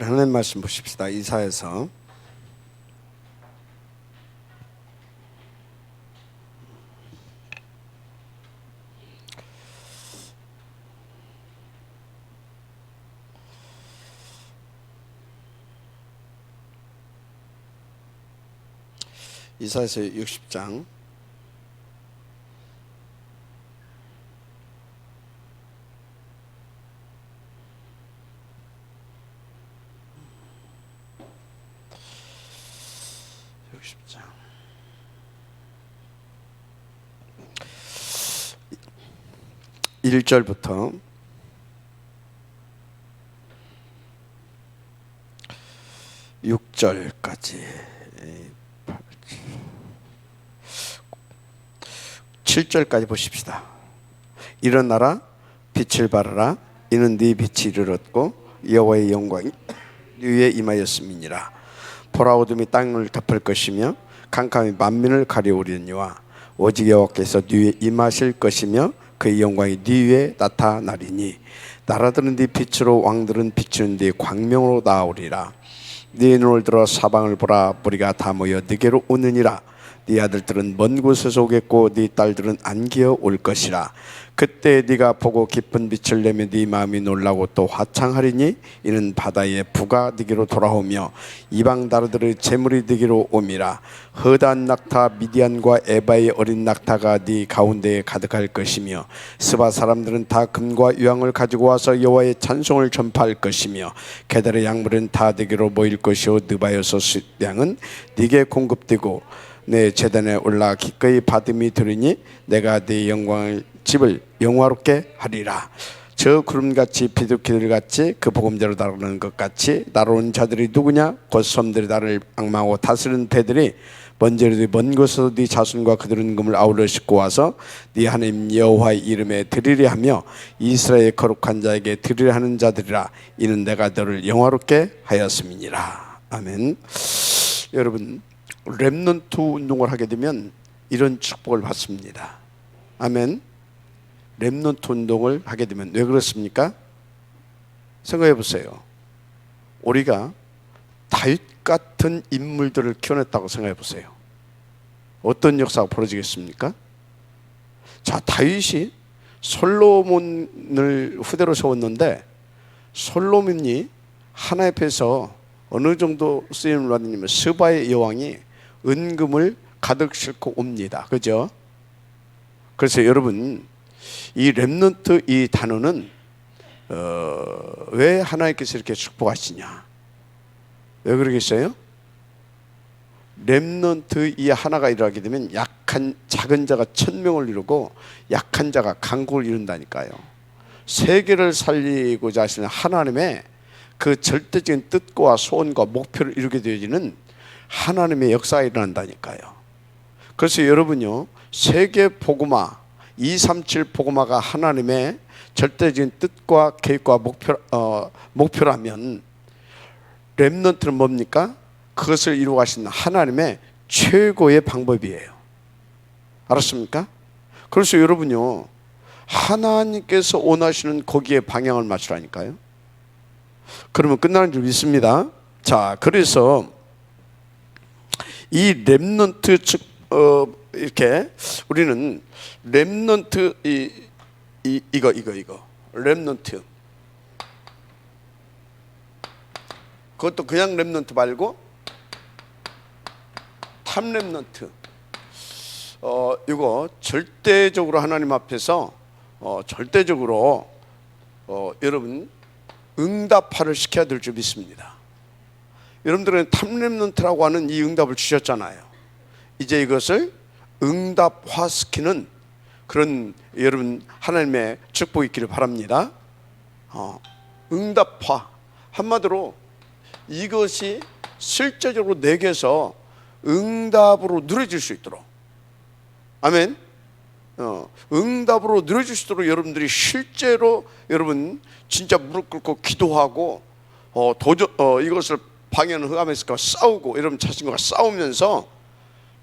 우리 하나님 말씀 보십시다. 이사야서 60장 1절부터 6절까지 7절까지 보십시다. 일어나라 빛을 발하라 이는 네 빛이 이르렀고 여호와의 영광이 네 위에 임하였음이니라. 보라 어둠이 땅을 덮을 것이며 캄캄이 만민을 가려우리니와 오직 여호와께서 네 위에 임하실 것이며 그의 영광이 네 위에 나타나리니 나라들은 네 빛으로 왕들은 비추는 네 광명으로 나오리라. 네 눈을 들어 사방을 보라 무리가 다 모여 네게로 오느니라. 네 아들들은 먼 곳에서 오겠고 네 딸들은 안기어 올 것이라. 그때 네가 보고 깊은 빛을 내며 네 마음이 놀라고 또 화창하리니 이는 바다의 부가 네게로 돌아오며 이방 나라들의 재물이 네게로 옴이라. 허다한 낙타 미디안과 에바의 어린 낙타가 네 가운데에 가득할 것이며 스바 사람들은 다 금과 유황을 가지고 와서 여호와의 찬송을 전파할 것이며 게달의 양물은 다 네게로 모일 것이요 느바요소 수량은 네게 공급되고 내 제단에 올라 기꺼이 받음이 들으니 내가 네 영광의 집을 영화롭게 하리라. 저 구름같이 비둘기들같이 그 보금자로 날아오는 것 같이 날아오는 자들이 누구냐? 곧 섬들이 나를 앙망하고 다스리는 배들이 먼저리 먼 곳에서 네 자손과 그들은 금을 아우러 싣고 와서 네 하나님 여호와의 이름에 드리려 하며 이스라엘의 거룩한 자에게 드리려 하는 자들이라. 이는 내가 너를 영화롭게 하였음이니라. 아멘. 여러분, 렘넌트 운동을 하게 되면 이런 축복을 받습니다. 아멘. 렘넌트 운동을 하게 되면 왜 그렇습니까? 생각해 보세요. 우리가 다윗 같은 인물들을 키워냈다고 생각해 보세요. 어떤 역사가 벌어지겠습니까? 자, 다윗이 솔로몬을 후대로 세웠는데 솔로몬이 하나님 앞에서 어느 정도 쓰임을 받느냐면 스바의 여왕이 은금을 가득 싣고 옵니다. 그죠? 그래서 여러분, 이 렘넌트 이 단어는 왜 하나님께서 이렇게 축복하시냐? 왜 그러겠어요? 렘넌트 이 하나가 일어나게 되면 약한 작은 자가 1000명을 이루고 약한 자가 강국을 이룬다니까요. 세계를 살리고자 하시는 하나님의 그 절대적인 뜻과 소원과 목표를 이루게 되어지는 하나님의 역사가 일어난다니까요. 그래서 여러분요, 세계 복음화 237 복음화가 하나님의 절대적인 뜻과 계획과 목표라면 렘넌트는 뭡니까? 그것을 이루어가시는 하나님의 최고의 방법이에요. 알았습니까? 그래서 여러분요, 하나님께서 원하시는 거기에 방향을 맞추라니까요. 그러면 끝나는 줄 믿습니다. 자, 그래서 이 렘넌트 이렇게 우리는 렘넌트 이거 렘넌트, 그것도 그냥 렘넌트 말고 탑 렘넌트. 이거 절대적으로 하나님 앞에서 절대적으로 여러분 응답하를 시켜야 될 줄 믿습니다. 여러분들은 탑 렘넌트라고 하는 이 응답을 주셨잖아요. 이제 이것을 응답화시키는 그런 여러분 하나님의 축복이 있기를 바랍니다. 응답화, 한마디로 이것이 실제적으로 내게서 응답으로 누려질 수 있도록, 아멘. 응답으로 누려질 수 있도록 여러분들이 실제로 여러분 진짜 무릎 꿇고 기도하고 이것을 방해하는 흑암에서 싸우고 여러분 자신과 싸우면서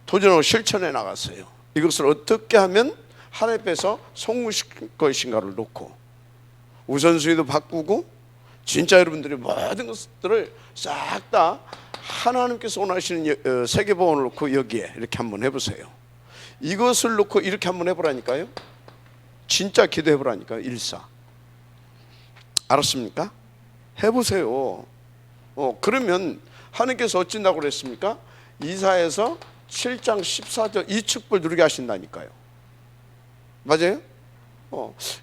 도전하고 실천해 나갔어요. 이것을 어떻게 하면 하나님 앞에서 성공시킬 것인가를 놓고 우선순위도 바꾸고 진짜 여러분들이 모든 것들을 싹 다 하나님께서 원하시는 세계보험을 놓고 여기에 이렇게 한번 해보세요. 이것을 놓고 이렇게 한번 해보라니까요. 진짜 기도해보라니까요. 일사. 알았습니까? 해보세요. 그러면 하나님께서 어쩐다고 그랬습니까? 이사야서 7장 14절 이 축복을 누리게 하신다니까요. 맞아요?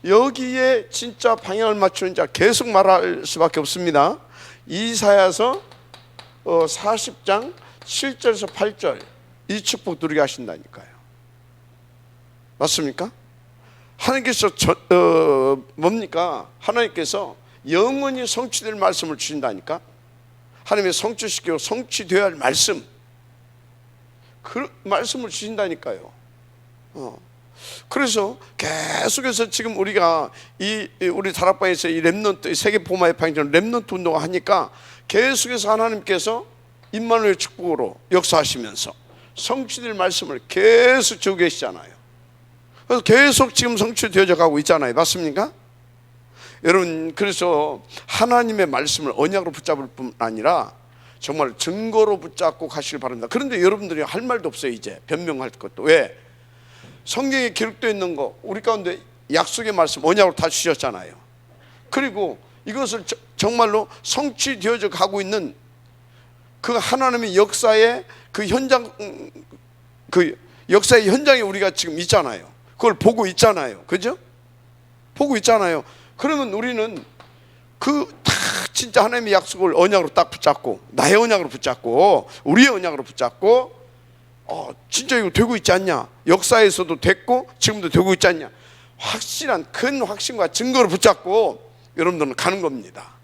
여기에 진짜 방향을 맞추는 자 계속 말할 수밖에 없습니다. 이사야서 40장 7절에서 8절 이 축복 누리게 하신다니까요. 맞습니까? 하나님께서 뭡니까? 하나님께서 영원히 성취될 말씀을 주신다니까. 하나님의 성취시키고 성취되어야 할 말씀, 그 말씀을 주신다니까요. 그래서 계속해서 지금 우리가 우리 다락방에서 이 렘넌트 세계 보마의 방전 렘넌트 운동을 하니까 계속해서 하나님께서 임마누엘 축복으로 역사하시면서 성취될 말씀을 계속 주고 계시잖아요. 그래서 계속 지금 성취되어져 가고 있잖아요. 맞습니까? 여러분, 그래서 하나님의 말씀을 언약으로 붙잡을 뿐 아니라 정말 증거로 붙잡고 가시길 바랍니다. 그런데 여러분들이 할 말도 없어요. 이제 변명할 것도. 왜? 성경에 기록되어 있는 거 우리 가운데 약속의 말씀 언약으로 다 주셨잖아요. 그리고 이것을 정말로 성취되어져 가고 있는 그 하나님의 역사의 그 현장, 그 역사의 현장에 우리가 지금 있잖아요. 그걸 보고 있잖아요. 그죠? 보고 있잖아요. 그러면 우리는 그 다 진짜 하나님의 약속을 언약으로 딱 붙잡고, 나의 언약으로 붙잡고, 우리의 언약으로 붙잡고, 진짜 이거 되고 있지 않냐? 역사에서도 됐고 지금도 되고 있지 않냐? 확실한 큰 확신과 증거를 붙잡고 여러분들은 가는 겁니다.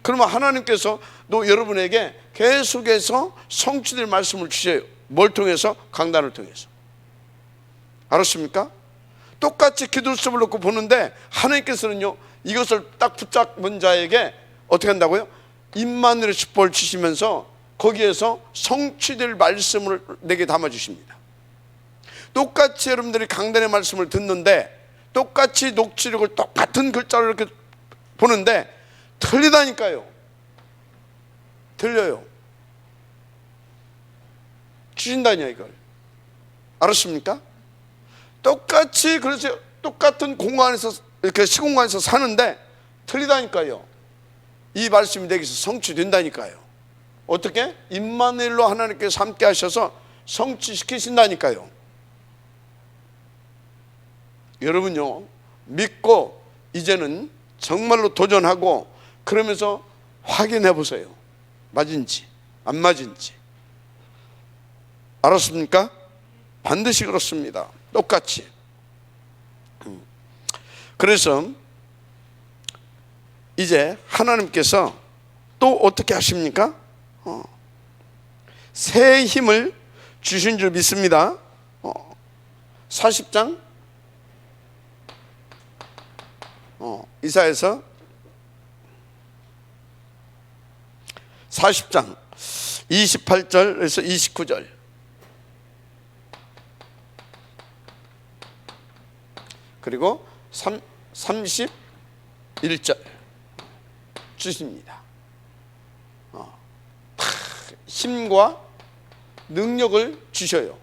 그러면 하나님께서 또 여러분에게 계속해서 성취될 말씀을 주셔요. 뭘 통해서? 강단을 통해서. 알았습니까? 똑같이 기도 수업을 놓고 보는데 하나님께서는요 이것을 딱 붙잡은 자에게 어떻게 한다고요? 임마누엘의 축복을 주시면서 거기에서 성취될 말씀을 내게 담아주십니다. 똑같이 여러분들이 강단의 말씀을 듣는데 똑같이 녹취록을 똑같은 글자로 이렇게 보는데 틀리다니까요. 틀려요. 주신다냐 이걸. 알았습니까? 똑같이 그래서 똑같은 공간에서 이렇게 시공간에서 사는데 틀리다니까요. 이 말씀이 내게서 성취된다니까요. 어떻게? 임마누엘로 하나님께서 함께 하셔서 성취시키신다니까요. 여러분요 믿고 이제는 정말로 도전하고 그러면서 확인해 보세요. 맞은지 안 맞은지. 알았습니까? 반드시 그렇습니다. 똑같이. 그래서 이제 하나님께서 또 어떻게 하십니까? 새 힘을 주신 줄 믿습니다. 40장 이사야서 40장 28절에서 29절 그리고 31절 주십니다. 힘과 능력을 주셔요.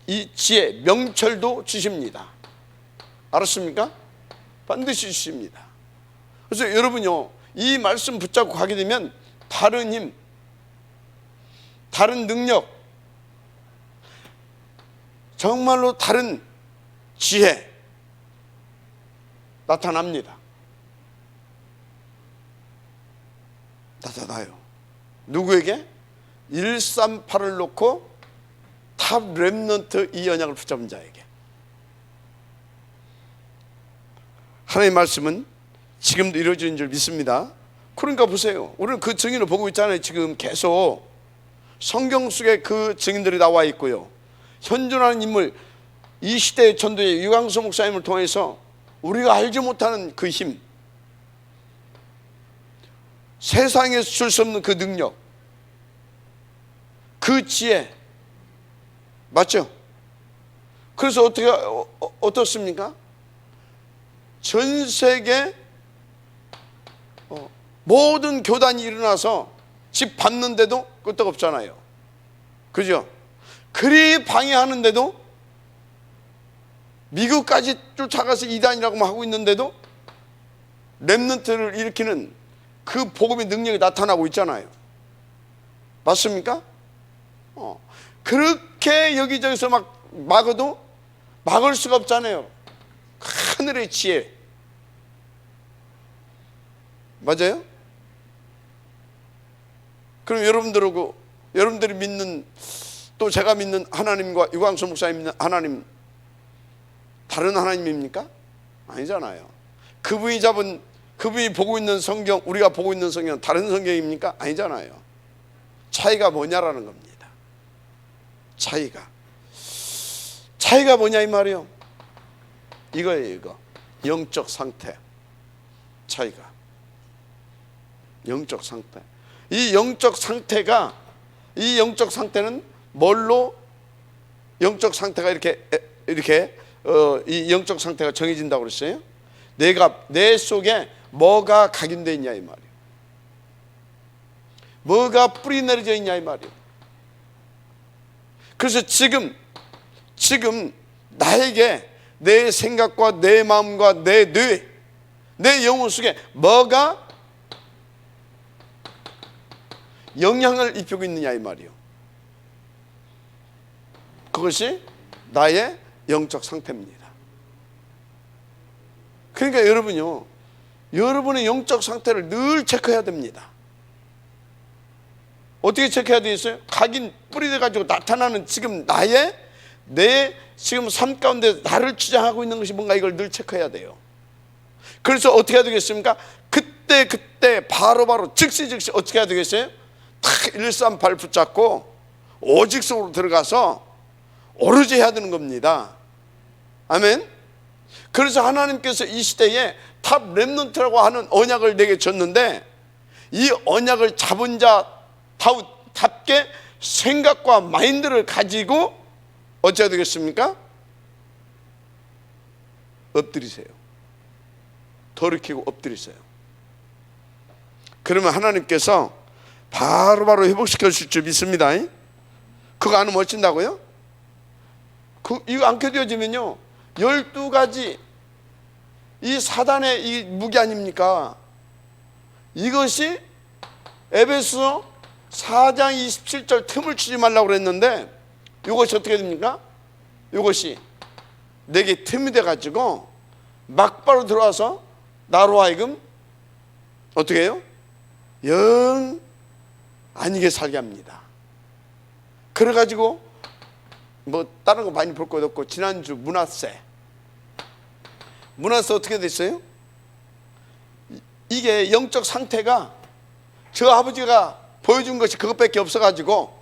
이 지혜, 명철도 주십니다. 알았습니까? 반드시 주십니다. 그래서 여러분요 이 말씀 붙잡고 가게 되면 다른 힘, 다른 능력, 정말로 다른 지혜 나타납니다. 나타나요. 누구에게? 138을 놓고 탑 렘넌트 이 언약을 붙잡은 자에게. 하나님의 말씀은 지금도 이루어지는 줄 믿습니다. 그러니까 보세요. 우리는 그 증인을 보고 있잖아요. 지금 계속 성경 속에 그 증인들이 나와 있고요. 현존하는 인물, 이 시대의 전도의 유광수 목사님을 통해서 우리가 알지 못하는 그 힘, 세상에서 줄 수 없는 그 능력, 그 지혜, 맞죠? 그래서 어떻습니까? 전 세계 모든 교단이 일어나서 집 밟는데도 끄떡없잖아요. 그죠? 그리 방해하는데도, 미국까지 쫓아가서 이단이라고 하고 있는데도 렘넌트를 일으키는 그 복음의 능력이 나타나고 있잖아요. 맞습니까? 그렇게 여기저기서 막 막아도 막을 수가 없잖아요. 하늘의 지혜. 맞아요? 그럼 여러분들이 믿는, 또 제가 믿는 하나님과 유광수 목사님 믿는 하나님 다른 하나님입니까? 아니잖아요. 그분이 보고 있는 성경, 우리가 보고 있는 성경은 다른 성경입니까? 아니잖아요. 차이가 뭐냐라는 겁니다. 차이가 뭐냐 이 말이요. 이거예요. 이거 영적 상태. 차이가 영적 상태. 이 영적 상태는 뭘로 영적 상태가 이렇게 이 영적 상태가 정해진다고 그랬어요? 내 속에 뭐가 각인되어 있냐 이 말이에요. 뭐가 뿌리 내려져 있냐 이 말이에요. 그래서 지금 나에게 내 생각과 내 마음과 내 영혼 속에 뭐가 영향을 입히고 있느냐 이 말이에요. 그것이 나의 영적 상태입니다. 그러니까 여러분의 영적 상태를 늘 체크해야 됩니다. 어떻게 체크해야 되겠어요? 각인 뿌리돼 가지고 나타나는 지금 내 지금 삶 가운데 나를 주장하고 있는 것이 뭔가, 이걸 늘 체크해야 돼요. 그래서 어떻게 해야 되겠습니까? 그때 바로 즉시 어떻게 해야 되겠어요? 탁 138 붙잡고 오직 속으로 들어가서 오로지 해야 되는 겁니다. 아멘. 그래서 하나님께서 이 시대에 탑 렘넌트라고 하는 언약을 내게 줬는데, 이 언약을 잡은 자답게 생각과 마인드를 가지고 어찌해야 되겠습니까? 엎드리세요. 돌이키고 엎드리세요. 그러면 하나님께서 바로바로 회복시켜 주실 줄 믿습니다. 그거 안 하면 어쩐다고요? 이거 안 켜져지면요, 12가지 이 사단의 이 무기 아닙니까? 이것이 에베소 4장 27절 틈을 치지 말라고 그랬는데, 이것이 어떻게 됩니까? 이것이 내게 틈이 돼가지고 막바로 들어와서 나로 하여금 어떻게 해요? 영 아니게 살게 합니다. 그래가지고 뭐 다른 거 많이 볼 것도 없고, 지난주 문화세 어떻게 됐어요? 이게 영적 상태가 저 아버지가 보여준 것이 그것밖에 없어가지고,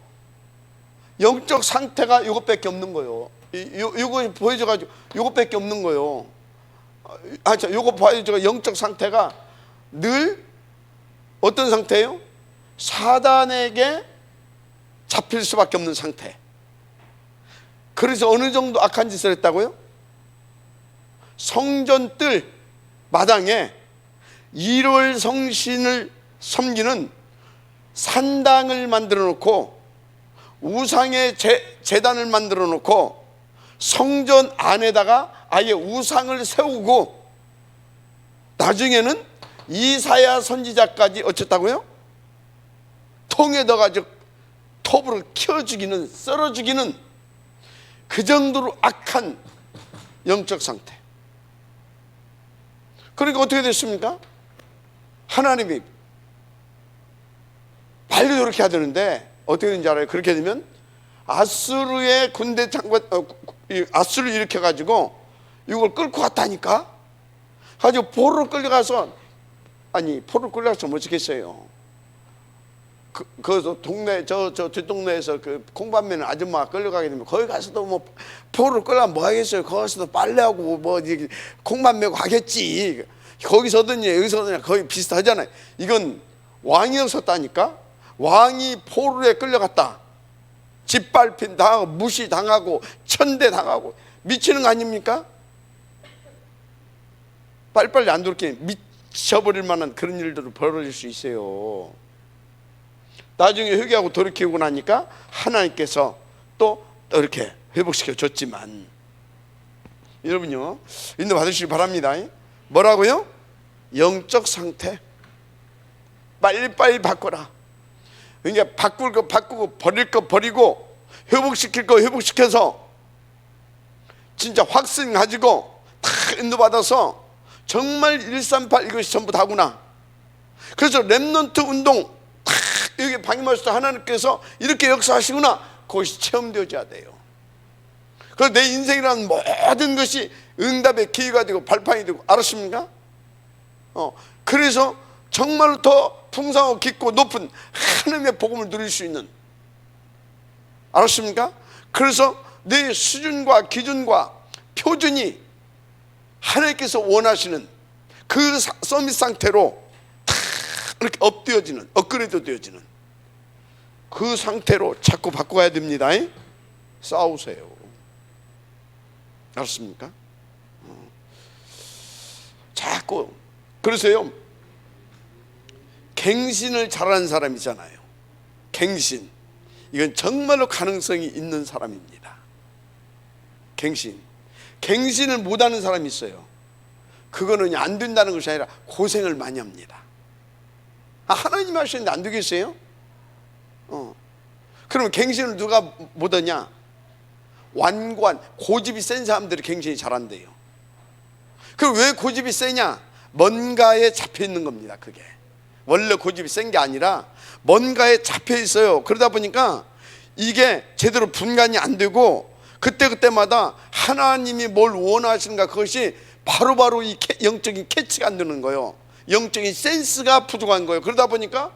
영적 상태가 이것밖에 없는 거예요. 이거 보여줘가지고 이것밖에 없는 거예요. 이거 보여줘가 영적 상태가 늘 어떤 상태예요? 사단에게 잡힐 수밖에 없는 상태. 그래서 어느 정도 악한 짓을 했다고요? 성전 뜰 마당에 일월 성신을 섬기는 산당을 만들어 놓고, 우상의 제단을 만들어 놓고, 성전 안에다가 아예 우상을 세우고, 나중에는 이사야 선지자까지 어쨌다고요? 통에 넣어가지고 톱으로 키워 죽이는, 썰어 죽이는 그 정도로 악한 영적 상태. 그러니까 어떻게 됐습니까? 하나님이 빨리 그렇게 해야 되는데 어떻게 되는지 알아요? 그렇게 되면 아수르의 군대 장관, 아수르를 일으켜가지고 이걸 끌고 갔다니까? 가지고 포로로 끌려가서, 포로로 끌려가서 뭐 어쩌겠어요? 그 동네, 저 뒷동네에서 그 콩밭매는 아줌마가 끌려가게 되면 거기 가서도 뭐 포로를 끌려면 뭐 하겠어요? 거기서도 빨래하고 뭐 콩밭 메고 하겠지. 거기서든지 여기서든지 거의 비슷하잖아요. 이건 왕이었었다니까? 왕이 포로에 끌려갔다. 짓밟힌 당하고 무시당하고 천대당하고 미치는 거 아닙니까? 빨리빨리 안 돌게 지쳐버릴 만한 그런 일들이 벌어질 수 있어요. 나중에 회개하고 돌이키고 나니까 하나님께서 또 이렇게 회복시켜 줬지만, 여러분요, 인도 받으시기 바랍니다. 뭐라고요? 영적 상태 빨리빨리 바꿔라. 그러니까 바꿀 거 바꾸고 버릴 거 버리고 회복시킬 거 회복시켜서 진짜 확신 가지고 다 인도받아서 정말 138 이것이 전부 다구나. 그래서 렘넌트 운동 다 여기 방임하셔서 하나님께서 이렇게 역사하시구나, 그것이 체험되어져야 돼요. 그래서 내 인생이라는 모든 것이 응답의 기회가 되고 발판이 되고, 알았습니까? 그래서 정말 더 풍성하고 깊고 높은 하나님의 복음을 누릴 수 있는, 알았습니까? 그래서 내 수준과 기준과 표준이 하나님께서 원하시는 그 서밋 상태로 다 이렇게 업되어지는, 업그레이드 되어지는 그 상태로 자꾸 바꿔가야 됩니다. 싸우세요. 알았습니까? 자꾸. 그래서요, 갱신을 잘하는 사람이잖아요. 갱신, 이건 정말로 가능성이 있는 사람입니다. 갱신을 못하는 사람이 있어요. 그거는 안 된다는 것이 아니라 고생을 많이 합니다. 하나님 하시는데 안 되겠어요? 그러면 갱신을 누가 못하냐? 완고한 고집이 센 사람들이 갱신이 잘한대요. 그럼 왜 고집이 세냐? 뭔가에 잡혀 있는 겁니다. 그게 원래 고집이 센 게 아니라 뭔가에 잡혀 있어요. 그러다 보니까 이게 제대로 분간이 안 되고 그때그때마다 하나님이 뭘 원하시는가, 그것이 바로바로 이 영적인 캐치가 안 되는 거예요. 영적인 센스가 부족한 거예요. 그러다 보니까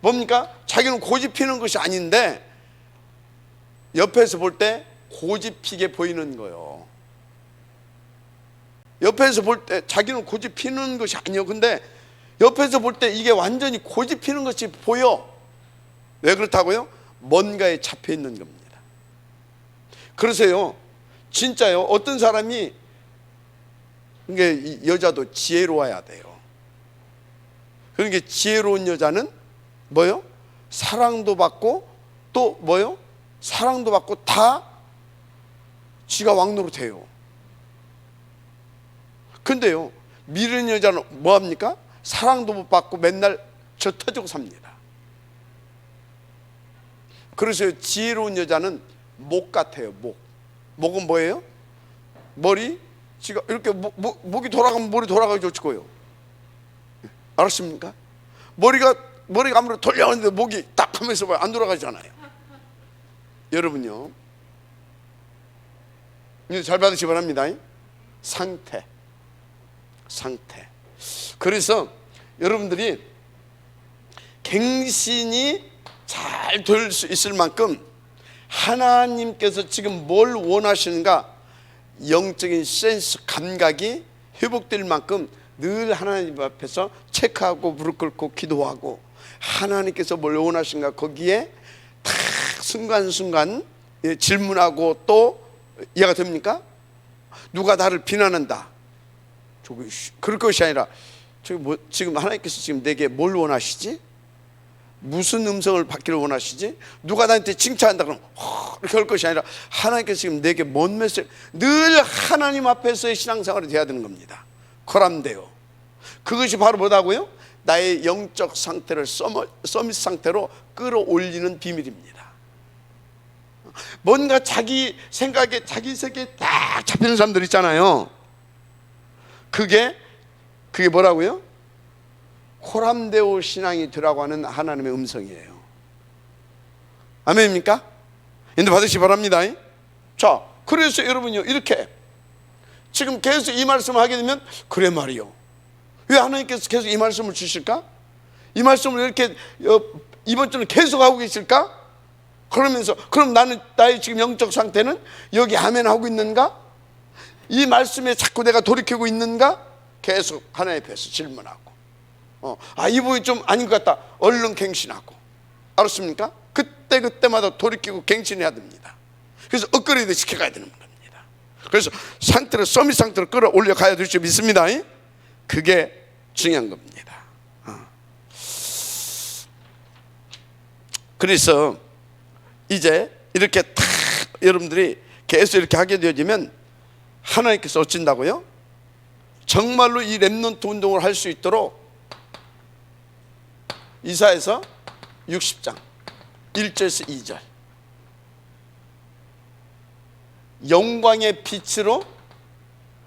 뭡니까? 자기는 고집 피는 것이 아닌데 옆에서 볼 때 고집 피게 보이는 거예요. 옆에서 볼 때 자기는 고집 피는 것이 아니에요. 근데 옆에서 볼 때 이게 완전히 고집 피는 것이 보여. 왜 그렇다고요? 뭔가에 잡혀 있는 겁니다. 그러세요. 진짜요. 어떤 사람이, 이게 여자도 지혜로워야 돼요. 그러니까 지혜로운 여자는 뭐요? 사랑도 받고 또 뭐요? 사랑도 받고 다 지가 왕노릇 해요. 근데요, 미련 여자는 뭐합니까? 사랑도 못 받고 맨날 저 터지고 삽니다. 그래서 지혜로운 여자는 목 같아요. 목은 뭐예요? 머리, 지가 이렇게 목이 돌아가면 머리 돌아가기 좋고요. 알았습니까? 머리가 아무래도 돌려가는데 목이 딱 하면서 안 돌아가잖아요. 여러분요, 잘 받으시기 바랍니다. 상태. 그래서 여러분들이 갱신이 잘 될 수 있을 만큼 하나님께서 지금 뭘 원하시는가, 영적인 센스, 감각이 회복될 만큼 늘 하나님 앞에서 체크하고 무릎 꿇고 기도하고, 하나님께서 뭘 원하시는가 거기에 다 순간순간 질문하고, 또 이해가 됩니까? 누가 나를 비난한다, 그럴 것이 아니라 지금 하나님께서 지금 내게 뭘 원하시지? 무슨 음성을 받기를 원하시지? 누가 나한테 칭찬한다 그러면 이렇게 할 것이 아니라 하나님께서 지금 내게 뭔 메시지, 늘 하나님 앞에서의 신앙생활이 돼야 되는 겁니다. 거람돼요. 그것이 바로 뭐다고요? 나의 영적 상태를 서밋 상태로 끌어올리는 비밀입니다. 뭔가 자기 생각에, 자기 세계에 딱 잡히는 사람들 있잖아요. 그게 뭐라고요? 코람데오 신앙이 되라고 하는 하나님의 음성이에요. 아멘입니까? 인도 받으시기 바랍니다. 자, 그래서 여러분요, 이렇게 지금 계속 이 말씀을 하게 되면, 그래 말이요, 왜 하나님께서 계속 이 말씀을 주실까? 이 말씀을 이렇게 이번 주는 계속 하고 계실까? 그러면서 그럼 나의 지금 영적 상태는 여기 아멘 하고 있는가? 이 말씀에 자꾸 내가 돌이키고 있는가? 계속 하나님 앞에서 질문하고, 이 부분이 좀 아닌 것 같다, 얼른 갱신하고, 알았습니까? 그때마다 돌이키고 갱신해야 됩니다. 그래서 업그레이드 시켜가야 되는 겁니다. 그래서 상태를, 서밋 상태로 끌어올려 가야 될 줄 믿습니다. 그게 중요한 겁니다. 그래서 이제 이렇게 탁 여러분들이 계속 이렇게 하게 되어지면 하나님께서 어쩐다고요? 정말로 이 렘넌트 운동을 할 수 있도록 이사야서 60장 1절에서 2절 영광의 빛으로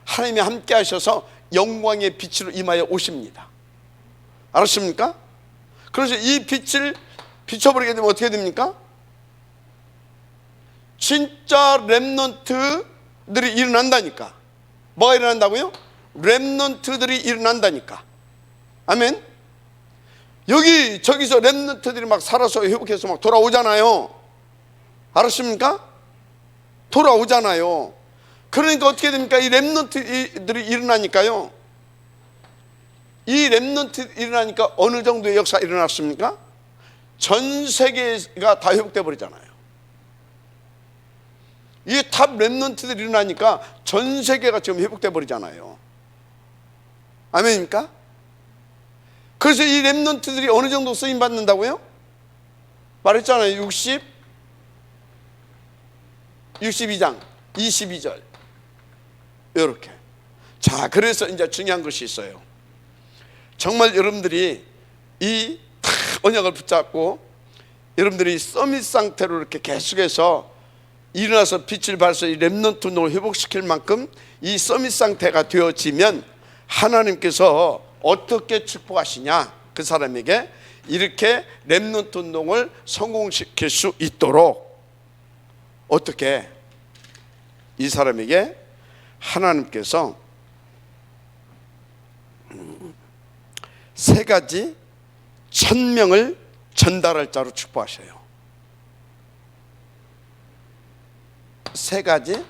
하나님이 함께 하셔서 영광의 빛으로 임하여 오십니다. 알았습니까? 그래서 이 빛을 비춰버리게 되면 어떻게 됩니까? 진짜 렘넌트들이 일어난다니까. 뭐가 일어난다고요? 렘넌트들이 일어난다니까. 아멘. 여기 저기서 렘넌트들이 막 살아서 회복해서 막 돌아오잖아요. 알았습니까? 돌아오잖아요. 그러니까 어떻게 됩니까? 이 렘넌트들이 일어나니까요. 이 렘넌트 일어나니까 어느 정도의 역사가 일어났습니까? 전 세계가 다 회복돼 버리잖아요. 이 탑 렘넌트들이 일어나니까 전 세계가 지금 회복돼 버리잖아요. 아멘입니까? 그래서 이 렘넌트들이 어느 정도 쓰임 받는다고요? 말했잖아요. 62장 22절 이렇게. 자, 그래서 이제 중요한 것이 있어요. 정말 여러분들이 이 언약을 붙잡고 여러분들이 서밋 상태로 이렇게 계속해서 일어나서 빛을 발해서 이 렘넌트 운동을 회복시킬 만큼 이 서밋 상태가 되어지면 하나님께서 어떻게 축복하시냐? 그 사람에게 이렇게 렘넌트 운동을 성공시킬 수 있도록 어떻게 이 사람에게 하나님께서 세 가지 1000명을 전달할 자로 축복하셔요. 세 가지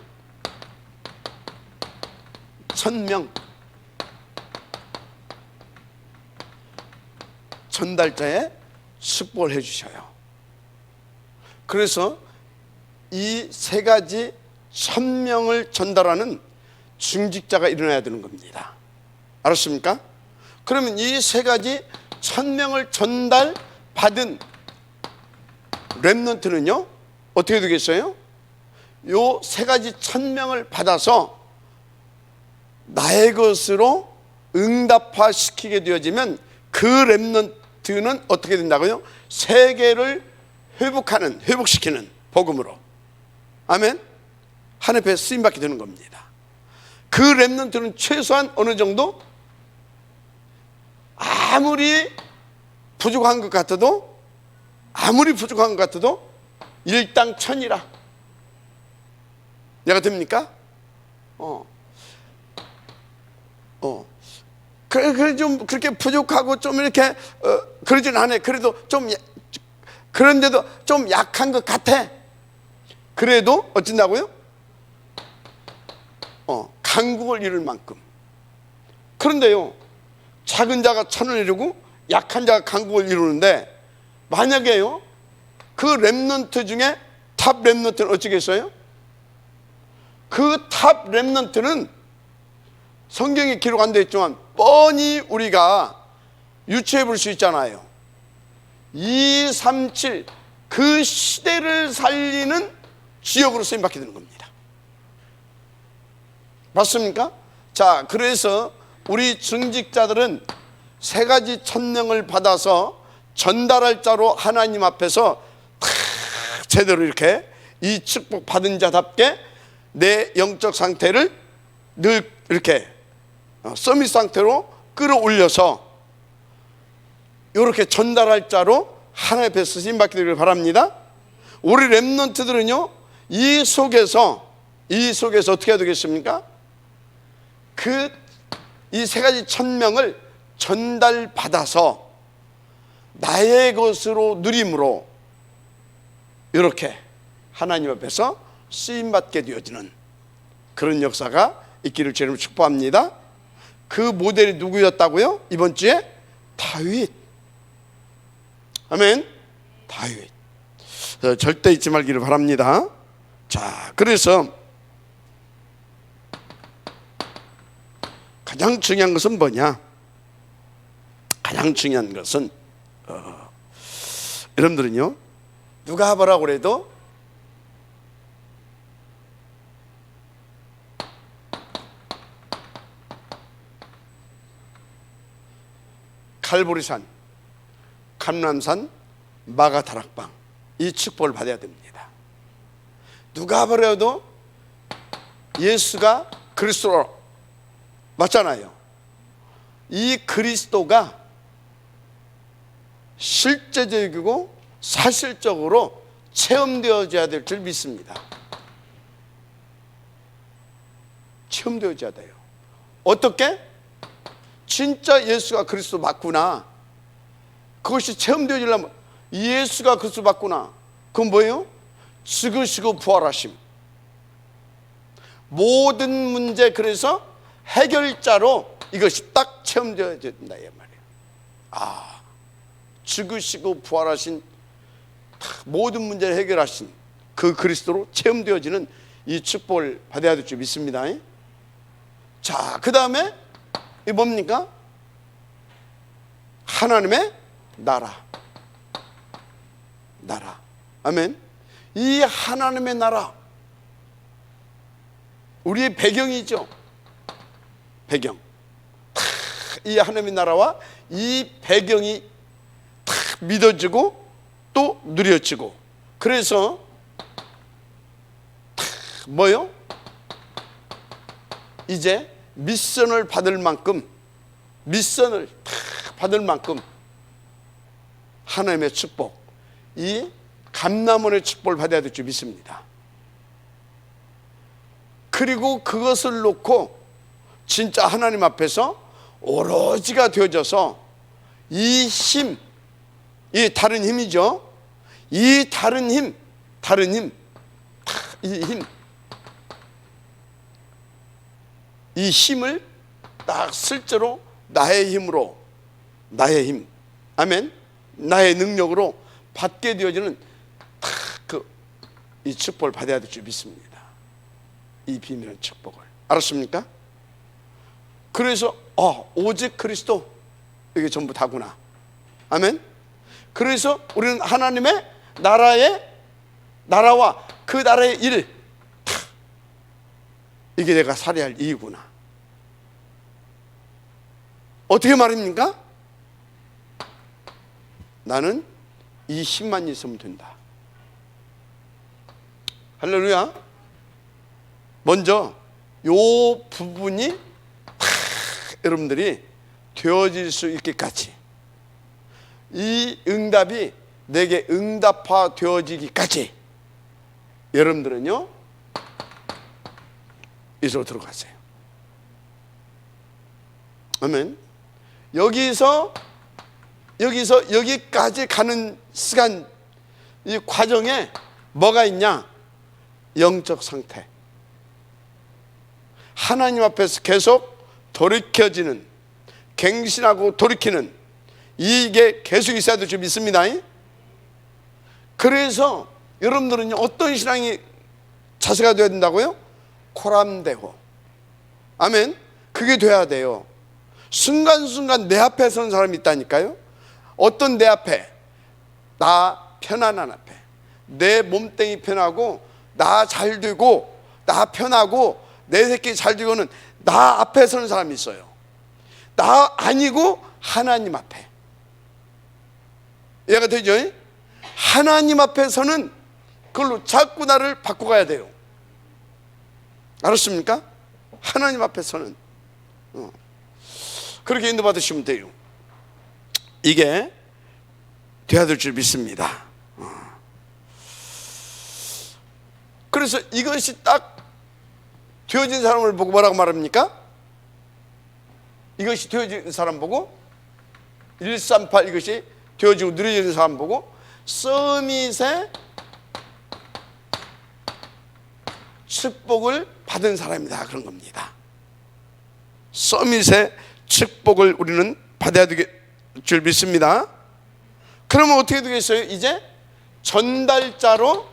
1000명 전달자에 축복을 해주셔요. 그래서 이 세 가지 1000명을 전달하는 중직자가 일어나야 되는 겁니다. 알았습니까? 그러면 이 세 가지 1000명을 전달받은 렘넌트는요 어떻게 되겠어요? 요 세 가지 1000명을 받아서 나의 것으로 응답화시키게 되어지면 그 렘넌트는 어떻게 된다고요? 세계를 회복시키는 복음으로, 아멘, 하나님께 쓰임받게 되는 겁니다. 그 렘넌트는 최소한 어느 정도 아무리 부족한 것 같아도 일당 천이라 내가 됩니까? 그래 좀 그렇게 부족하고 좀 이렇게 그러진 않아요. 그래도 좀 그런데도 좀 약한 것 같아. 그래도 어쩐다고요? 강국을 이룰 만큼. 그런데요, 작은 자가 천을 이루고 약한 자가 강국을 이루는데 만약에요 그 렘넌트 중에 탑 렘넌트는 어찌겠어요? 그 탑 렘넌트는 성경에 기록 안 되어 있지만 뻔히 우리가 유추해 볼 수 있잖아요. 237 그 시대를 살리는 지역으로 쓰임받게 되는 겁니다. 맞습니까? 자, 그래서 우리 중직자들은 세 가지 1000명을 받아서 전달할 자로 하나님 앞에서 제대로 이렇게 이 축복 받은 자답게 내 영적 상태를 늘 이렇게 서밋 상태로 끌어올려서 이렇게 전달할 자로 하나님 앞에서 쓰임받게 되기를 바랍니다. 우리 렘넌트들은요 이 속에서 어떻게 해야 되겠습니까? 이 세 가지 1000명을 전달받아서 나의 것으로 누림으로 이렇게 하나님 앞에서 쓰임받게 되어지는 그런 역사가 있기를 주님을 축복합니다. 그 모델이 누구였다고요? 이번 주에 다윗. 아멘. 다윗. 절대 잊지 말기를 바랍니다. 자, 그래서 가장 중요한 것은 뭐냐? 가장 중요한 것은 여러분들은요, 누가 뭐라고 그래도 갈보리산, 감람산, 마가다락방, 이 축복을 받아야 됩니다. 누가 뭐래도 예수가 그리스도 맞잖아요. 이 그리스도가 실제적이고 사실적으로 체험되어져야 될 줄 믿습니다. 체험되어져야 돼요. 어떻게? 진짜 예수가 그리스도 맞구나, 그것이 체험되어지려면 예수가 그리스도 맞구나, 그건 뭐예요? 죽으시고 부활하심. 모든 문제, 그래서 해결자로 이것이 딱 체험되어진다 이 말이에요. 죽으시고 부활하신, 모든 문제를 해결하신 그 그리스도로 체험되어지는 이 축복을 받아야 될 줄 믿습니다. 자, 그 다음에 이 뭡니까? 하나님의 나라. 아멘. 이 하나님의 나라, 우리의 배경이죠. 배경. 이 하나님의 나라와 이 배경이 탁 믿어지고 또 누려지고, 그래서 뭐요? 이제 미션을 받을 만큼, 미션을 받을 만큼 하나님의 축복, 이 감람원의 축복을 받아야 될 줄 믿습니다. 그리고 그것을 놓고 진짜 하나님 앞에서 오로지가 되어져서 이 힘, 이 다른 힘이죠. 이 다른 힘, 이 힘을 딱 실제로 나의 힘으로, 나의 힘, 아멘, 나의 능력으로 받게 되어지는 이 축복을 받아야 될 줄 믿습니다. 이 비밀의 축복을. 알았습니까? 그래서 오직 그리스도, 이게 전부 다구나. 아멘. 그래서 우리는 하나님의 나라와 그 나라의 일, 이게 내가 살아야 할 이유구나. 어떻게 말입니까? 나는 이 힘만 있으면 된다. 할렐루야. 먼저 요 부분이 여러분들이 되어질 수 있기까지, 이 응답이 내게 응답화 되어지기까지 여러분들은요, 이리로 들어가세요. 아멘. 여기서 여기까지 가는 시간, 이 과정에 뭐가 있냐? 영적 상태. 하나님 앞에서 계속 돌이켜지는, 갱신하고 돌이키는, 이게 계속 있어야 될 줄 믿습니다. 그래서 여러분들은 어떤 신앙이 자세가 되어야 된다고요? 코람데호. 아멘. 그게 돼야 돼요. 순간순간 내 앞에 선 사람이 있다니까요. 어떤 내 앞에? 나 편안한 앞에, 내 몸뚱이 편하고 나 잘 되고 나 편하고 내 새끼 잘 되고는 나 앞에 서는 사람이 있어요. 나 아니고 하나님 앞에. 이해가 되죠? 하나님 앞에서는 그걸로 자꾸 나를 바꿔가야 돼요. 알았습니까? 하나님 앞에서는 그렇게 인도받으시면 돼요. 이게 돼야 될 줄 믿습니다. 그래서 이것이 딱 되어진 사람을 보고 뭐라고 말합니까? 이것이 되어진 사람 보고, 138 이것이 되어지고 누려지는 사람 보고 서밋의 축복을 받은 사람이다, 그런 겁니다. 서밋의 축복을 우리는 받아야 될 줄 믿습니다. 그러면 어떻게 되겠어요? 이제 전달자로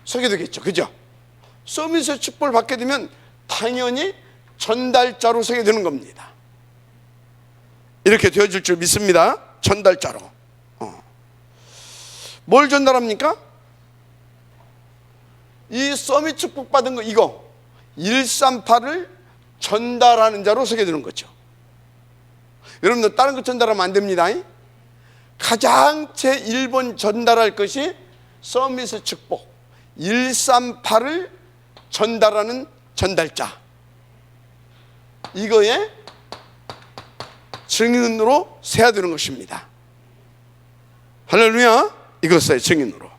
서게 되겠죠. 그죠? 서밋의 축복을 받게 되면 당연히 전달자로 서게 되는 겁니다. 이렇게 되어질 줄 믿습니다. 전달자로. 뭘 전달합니까? 이 서밋 축복받은 거, 이거 138을 전달하는 자로 서게 되는 거죠. 여러분들 다른 거 전달하면 안 됩니다. 가장 제1번 전달할 것이 서밋의 축복 138을 전달하는 전달자, 이거에 증인으로 세야 되는 것입니다. 할렐루야. 이것의 증인으로.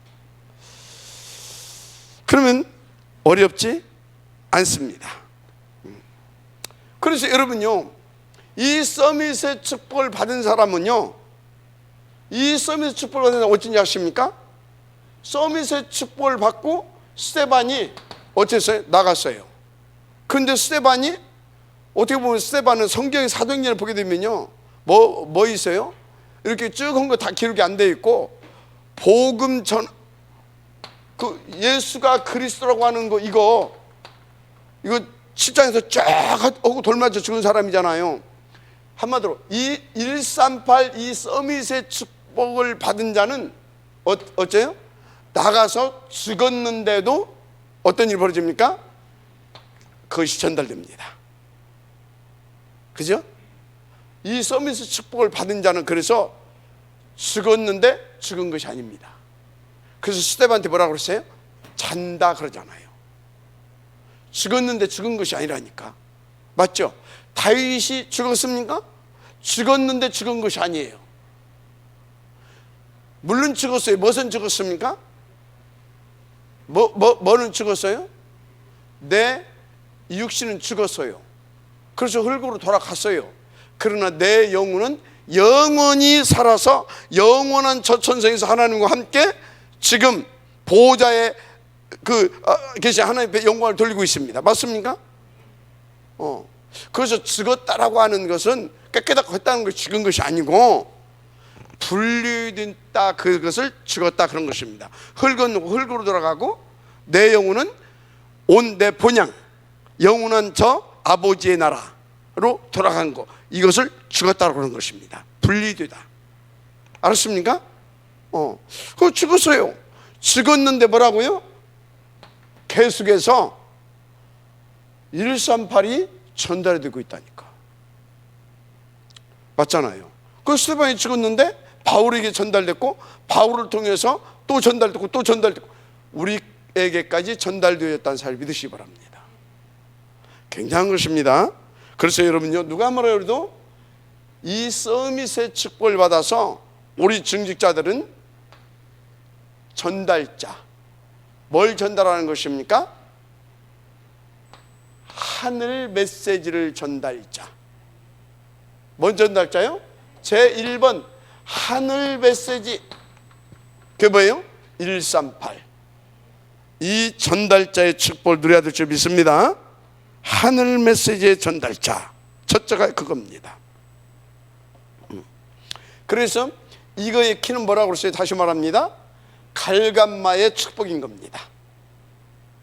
그러면 어렵지 않습니다. 그래서 여러분요, 이 서밋의 축복을 받은 사람은요, 이 서밋의 축복을 받은 사람은 어쩐지 아십니까? 서밋의 축복을 받고 스데반이 어땠어요? 나갔어요. 그런데 스데반이, 어떻게 보면 스데반은 성경의 사도행전을 보게 되면요, 뭐 있어요? 이렇게 쭉 한 거 다 기록이 안 돼 있고, 복음 전, 그 예수가 그리스도라고 하는 거, 이거 7장에서 쫙 하고 돌맞아 죽은 사람이잖아요. 한마디로 이 138, 이 서밋의 축복을 받은 자는 어째요? 나가서 죽었는데도 어떤 일이 벌어집니까? 그것이 전달됩니다. 그죠? 이 서밋의 축복을 받은 자는 그래서 죽었는데 죽은 것이 아닙니다. 그래서 스데반한테 뭐라고 그랬어요? 잔다 그러잖아요. 죽었는데 죽은 것이 아니라니까. 맞죠? 다윗이 죽었습니까? 죽었는데 죽은 것이 아니에요. 물론 죽었어요. 무엇은 죽었습니까? 뭐는 죽었어요? 내 육신은 죽었어요. 그래서 흙으로 돌아갔어요. 그러나 내 영혼은 영원히 살아서 영원한 저천성에서 하나님과 함께 지금 보호자의 계신 하나님의 영광을 돌리고 있습니다. 맞습니까? 그래서 죽었다라고 하는 것은 깨끗하고 했다는 것이 죽은 것이 아니고 분리됐다, 그것을 죽었다 그런 것입니다. 흙으로 돌아가고 내 영혼은 온 내 본향 영원한 저 아버지의 나라로 돌아간 거, 이것을 죽었다고 하는 것입니다. 분리되다. 알았습니까? 그거 죽었어요. 죽었는데 뭐라고요? 계속해서 138이 전달이 되고 있다니까. 맞잖아요. 그 스데반이 죽었는데 바울에게 전달됐고, 바울을 통해서 또 전달됐고, 또 전달됐고, 우리에게까지 전달되었다는 사실을 믿으시기 바랍니다. 굉장한 것입니다. 그래서 여러분요, 누가 뭐라 그래도 이 서밋의 축복을 받아서 우리 증직자들은 전달자, 뭘 전달하는 것입니까? 하늘 메시지를 전달자. 뭔 전달자요? 제1번 하늘 메시지. 그게 뭐예요? 138. 이 전달자의 축복을 누려야 될 줄 믿습니다. 하늘 메시지의 전달자, 첫째가 그겁니다. 그래서 이거의 키는 뭐라고 그랬어요? 다시 말합니다. 갈감마의 축복인 겁니다.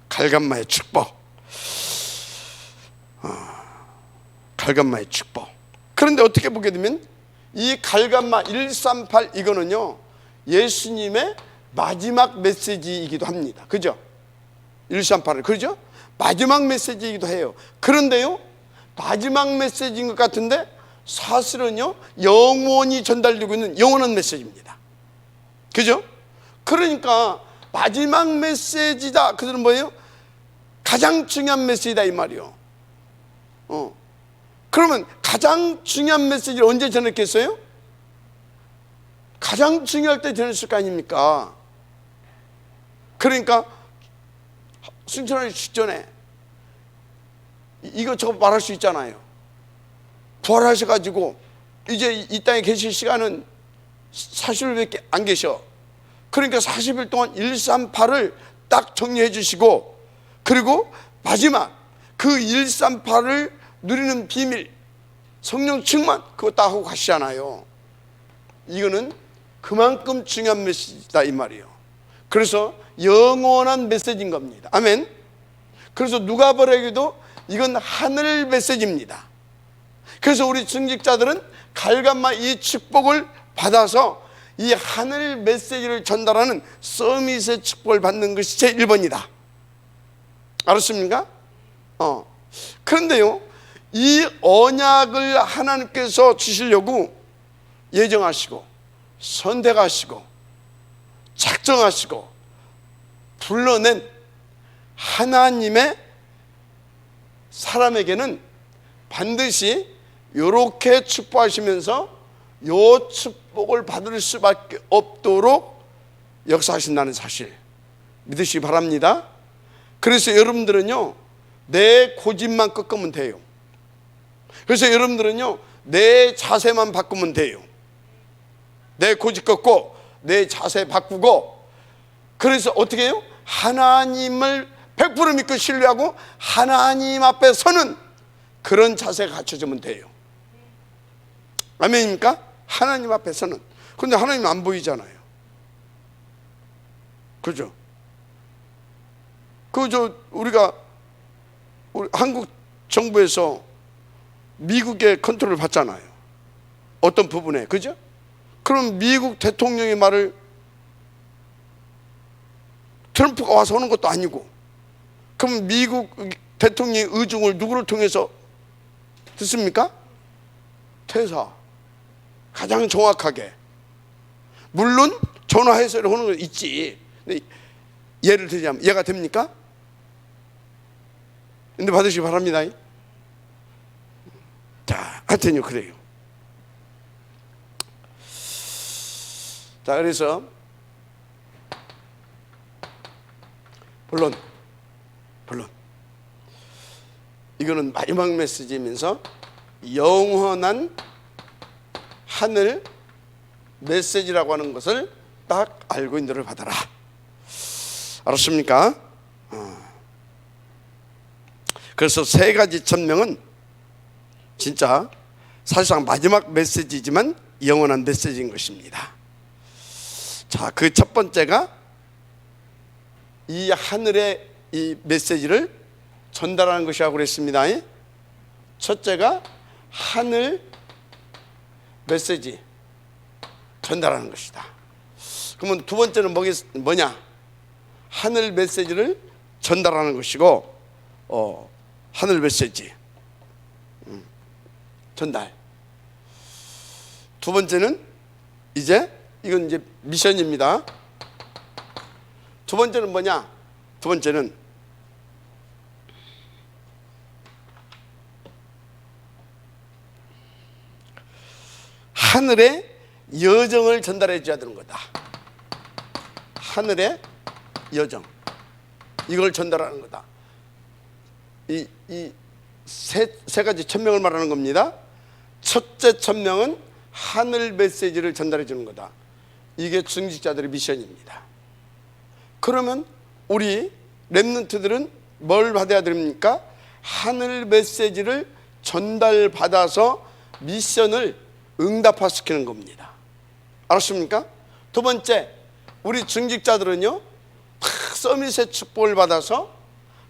갈감마의 축복. 갈감마의 축복. 그런데 어떻게 보게 되면 이 갈감마 138, 이거는요, 예수님의 마지막 메시지이기도 합니다. 그죠? 138을, 그죠? 마지막 메시지이기도 해요. 그런데요, 마지막 메시지인 것 같은데 사실은요, 영원히 전달되고 있는 영원한 메시지입니다. 그죠? 그러니까 마지막 메시지다, 그들은 뭐예요? 가장 중요한 메시지다 이 말이요. 그러면 가장 중요한 메시지를 언제 전했겠어요? 가장 중요할 때 전했을 거 아닙니까? 그러니까 승천하기 직전에 이것저것 말할 수 있잖아요. 부활하셔가지고 이제 이 땅에 계실 시간은 40일밖에 안 계셔. 그러니까 40일 동안 138을 딱 정리해 주시고, 그리고 마지막 그 138을 누리는 비밀, 성령 충만, 그거 딱 하고 가시잖아요. 이거는 그만큼 중요한 메시지다 이 말이에요. 그래서 영원한 메시지인 겁니다. 아멘. 그래서 누가 보라기도 이건 하늘 메시지입니다. 그래서 우리 중직자들은 갈감마 이 축복을 받아서 이 하늘 메시지를 전달하는 서밋의 축복을 받는 것이 제 1번이다. 알았습니까? 그런데요, 이 언약을 하나님께서 주시려고 예정하시고 선택하시고 작정하시고 불러낸 하나님의 사람에게는 반드시 이렇게 축복하시면서 요 축복을 받을 수밖에 없도록 역사하신다는 사실 믿으시기 바랍니다. 그래서 여러분들은요, 내 고집만 꺾으면 돼요. 그래서 여러분들은요, 내 자세만 바꾸면 돼요. 내 고집 꺾고 내 자세 바꾸고, 그래서 어떻게 해요? 하나님을 100% 믿고 신뢰하고 하나님 앞에 서는 그런 자세가 갖춰지면 돼요. 아멘입니까? 하나님 앞에 서는. 그런데 하나님 안 보이잖아요. 그죠? 우리 한국 정부에서 미국의 컨트롤을 받잖아요. 어떤 부분에, 그죠? 그럼 미국 대통령의 말을 트럼프가 와서 하는 것도 아니고, 그럼 미국 대통령의 의중을 누구를 통해서 듣습니까? 퇴사. 가장 정확하게. 물론 전화해서 하는 거 있지. 근데 예를 들자면 이해가 됩니까? 근데 받으시기 바랍니다. 자, 하여튼요, 그래요. 자, 그래서 물론 이거는 마지막 메시지이면서 영원한 하늘 메시지라고 하는 것을 딱 알고 인도를 받아라. 알았습니까? 그래서 세 가지 천명은 진짜 사실상 마지막 메시지지만 영원한 메시지인 것입니다. 자, 그 첫 번째가 이 하늘의 이 메시지를 전달하는 것이라고 그랬습니다. 첫째가 하늘 메시지 전달하는 것이다. 그러면 두 번째는 뭐냐? 하늘 메시지를 전달하는 것이고, 하늘 메시지 전달. 두 번째는 이건 이제 미션입니다. 두 번째는 뭐냐? 두 번째는 하늘의 여정을 전달해 줘야 되는 거다. 하늘의 여정, 이걸 전달하는 거다. 이 세 가지 천명을 말하는 겁니다. 첫째 천명은 하늘 메시지를 전달해 주는 거다. 이게 중직자들의 미션입니다. 그러면 우리 렘넌트들은 뭘 받아야 됩니까? 하늘 메시지를 전달받아서 미션을 응답화시키는 겁니다. 알았습니까? 두 번째, 우리 중직자들은요, 서밋의 축복을 받아서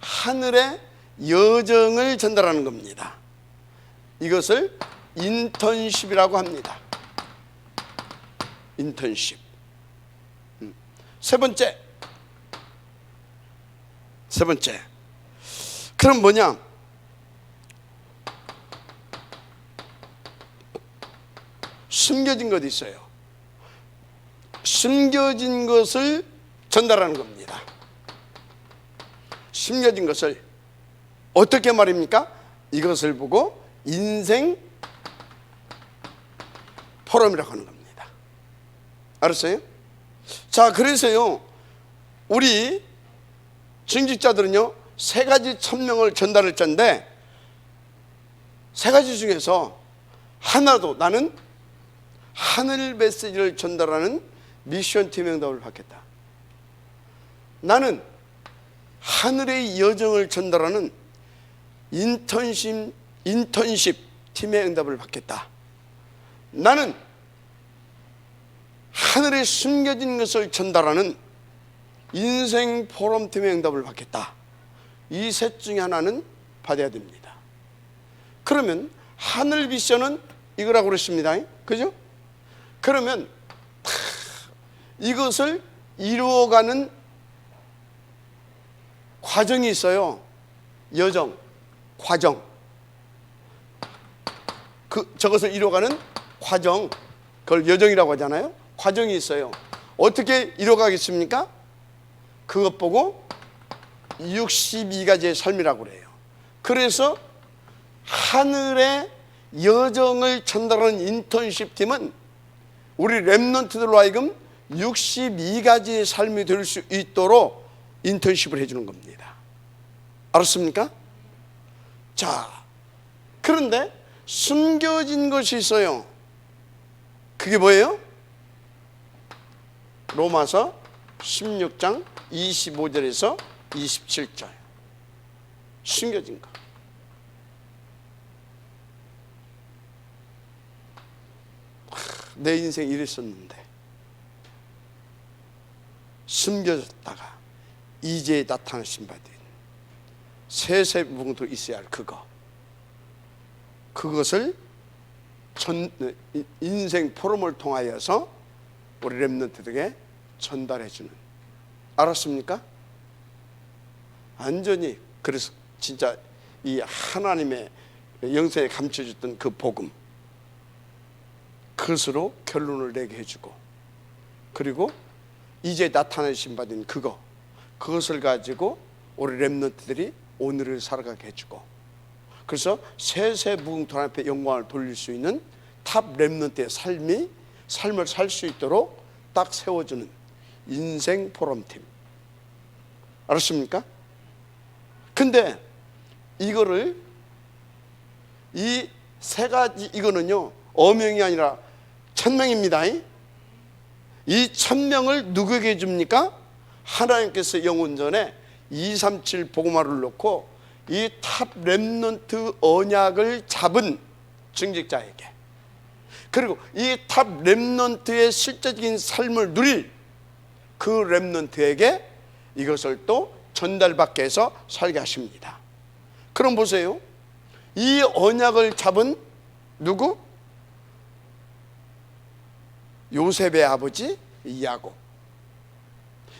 하늘의 여정을 전달하는 겁니다. 이것을 인턴십이라고 합니다. 인턴십. 세 번째. 그럼 뭐냐? 숨겨진 것이 있어요. 숨겨진 것을 전달하는 겁니다. 숨겨진 것을 어떻게 말입니까? 이것을 보고 인생 포럼이라고 하는 겁니다. 알았어요? 자, 그래서요, 우리 중직자들은요, 세 가지 천명을 전달할 텐데, 세 가지 중에서 하나도 나는 하늘 메시지를 전달하는 미션팀 응답을 받겠다. 나는 하늘의 여정을 전달하는 인턴십 팀의 응답을 받겠다. 나는 하늘에 숨겨진 것을 전달하는 인생 포럼 팀의 응답을 받겠다. 이 셋 중에 하나는 받아야 됩니다. 그러면 하늘 미션은 이거라고 그랬습니다. 그죠? 그러면 이것을 이루어가는 과정이 있어요. 여정, 과정. 저것을 이루어가는 과정, 그걸 여정이라고 하잖아요. 과정이 있어요. 어떻게 이루어가겠습니까? 그것 보고 62가지의 삶이라고 그래요. 그래서 하늘의 여정을 전달하는 인턴십 팀은 우리 렘넌트들로 하여금 62가지의 삶이 될 수 있도록 인턴십을 해주는 겁니다. 알았습니까? 자, 그런데 숨겨진 것이 있어요. 그게 뭐예요? 로마서 16장 25절에서 27절. 숨겨진 것. 내 인생 이랬었는데 숨겨졌다가 이제 나타나신 바 된 세세무궁도 있어야 할 그것을 인생 포럼을 통하여서 우리 렘넌트들에게 전달해 주는. 알았습니까? 완전히. 그래서 진짜 이 하나님의 영생에 감춰졌던 그 복음, 그것으로 결론을 내게 해주고, 그리고 이제 나타내신 바 된 그것을 가지고 우리 렘넌트들이 오늘을 살아가게 해주고, 그래서 세세무궁토 앞에 영광을 돌릴 수 있는 탑 렘넌트의 삶을 살 수 있도록 딱 세워주는 인생 포럼팀. 알았습니까? 근데 이거를 이 세 가지, 이거는요 어명이 아니라 천명입니다. 이 1000명을 누구에게 줍니까? 하나님께서 영혼전에 237 복음화를 놓고 이 탑 렘넌트 언약을 잡은 증직자에게, 그리고 이 탑 렘넌트의 실제적인 삶을 누릴 그 렘넌트에게 이것을 또 전달받게 해서 살게 하십니다. 그럼 보세요. 이 언약을 잡은 누구? 요셉의 아버지 야곱.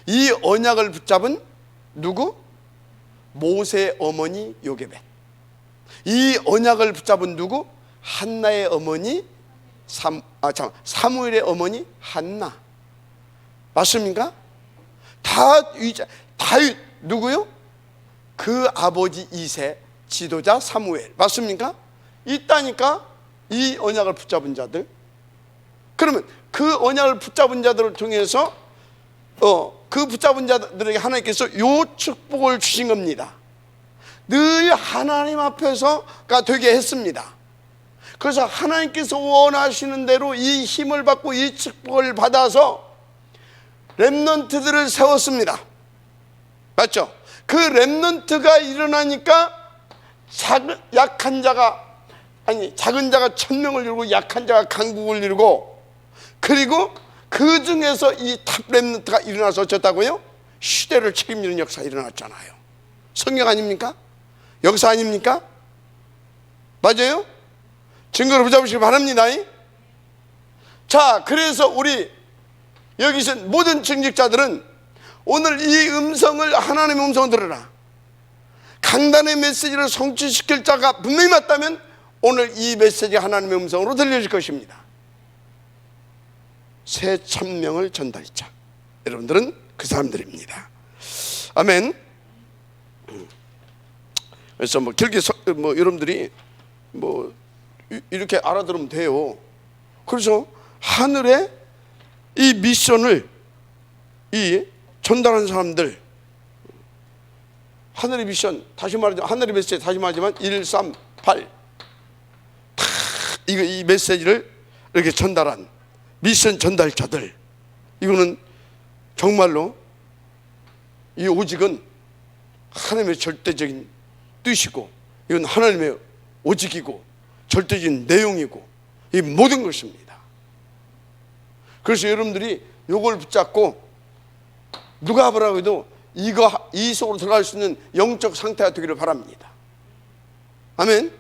이 언약을 붙잡은 누구? 모세의 어머니 요게벳. 이 언약을 붙잡은 누구? 한나의 어머니 사무엘의 어머니 한나. 맞습니까? 다윗 누구요? 그 아버지 이세 지도자 사무엘. 맞습니까? 있다니까 이 언약을 붙잡은 자들. 그러면 그 언약을 붙잡은 자들을 통해서 그 붙잡은 자들에게 하나님께서 요 축복을 주신 겁니다. 늘 하나님 앞에서가 되게 했습니다. 그래서 하나님께서 원하시는 대로 이 힘을 받고 이 축복을 받아서 렘넌트들을 세웠습니다. 맞죠? 그 렘넌트가 일어나니까 작은 자가 1000명을 이루고 약한 자가 강국을 이루고, 그리고 그 중에서 이 탑 렘넌트가 일어나서 어쩌다고요? 시대를 책임지는 역사가 일어났잖아요. 성경 아닙니까? 역사 아닙니까? 맞아요? 증거를 붙잡으시기 바랍니다. 자, 그래서 우리 여기서 모든 증직자들은 오늘 이 음성을, 하나님의 음성을 들으라. 강단의 메시지를 성취시킬 자가 분명히 맞다면 오늘 이 메시지가 하나님의 음성으로 들려질 것입니다. 새 천명을 전달자, 여러분들은 그 사람들입니다. 아멘. 그래서 길게 여러분들이 이렇게 알아들으면 돼요. 그래서 하늘의 이 미션을 전달하는 사람들, 하늘의 미션, 다시 말하자면 하늘의 메시지, 다시 말하자면 138 이 메시지를 이렇게 전달한 미션 전달자들, 이거는 정말로 이 오직은 하나님의 절대적인 뜻이고, 이건 하나님의 오직이고 절대적인 내용이고 이 모든 것입니다. 그래서 여러분들이 이걸 붙잡고 누가 뭐라고 해도 이 속으로 들어갈 수 있는 영적 상태가 되기를 바랍니다. 아멘.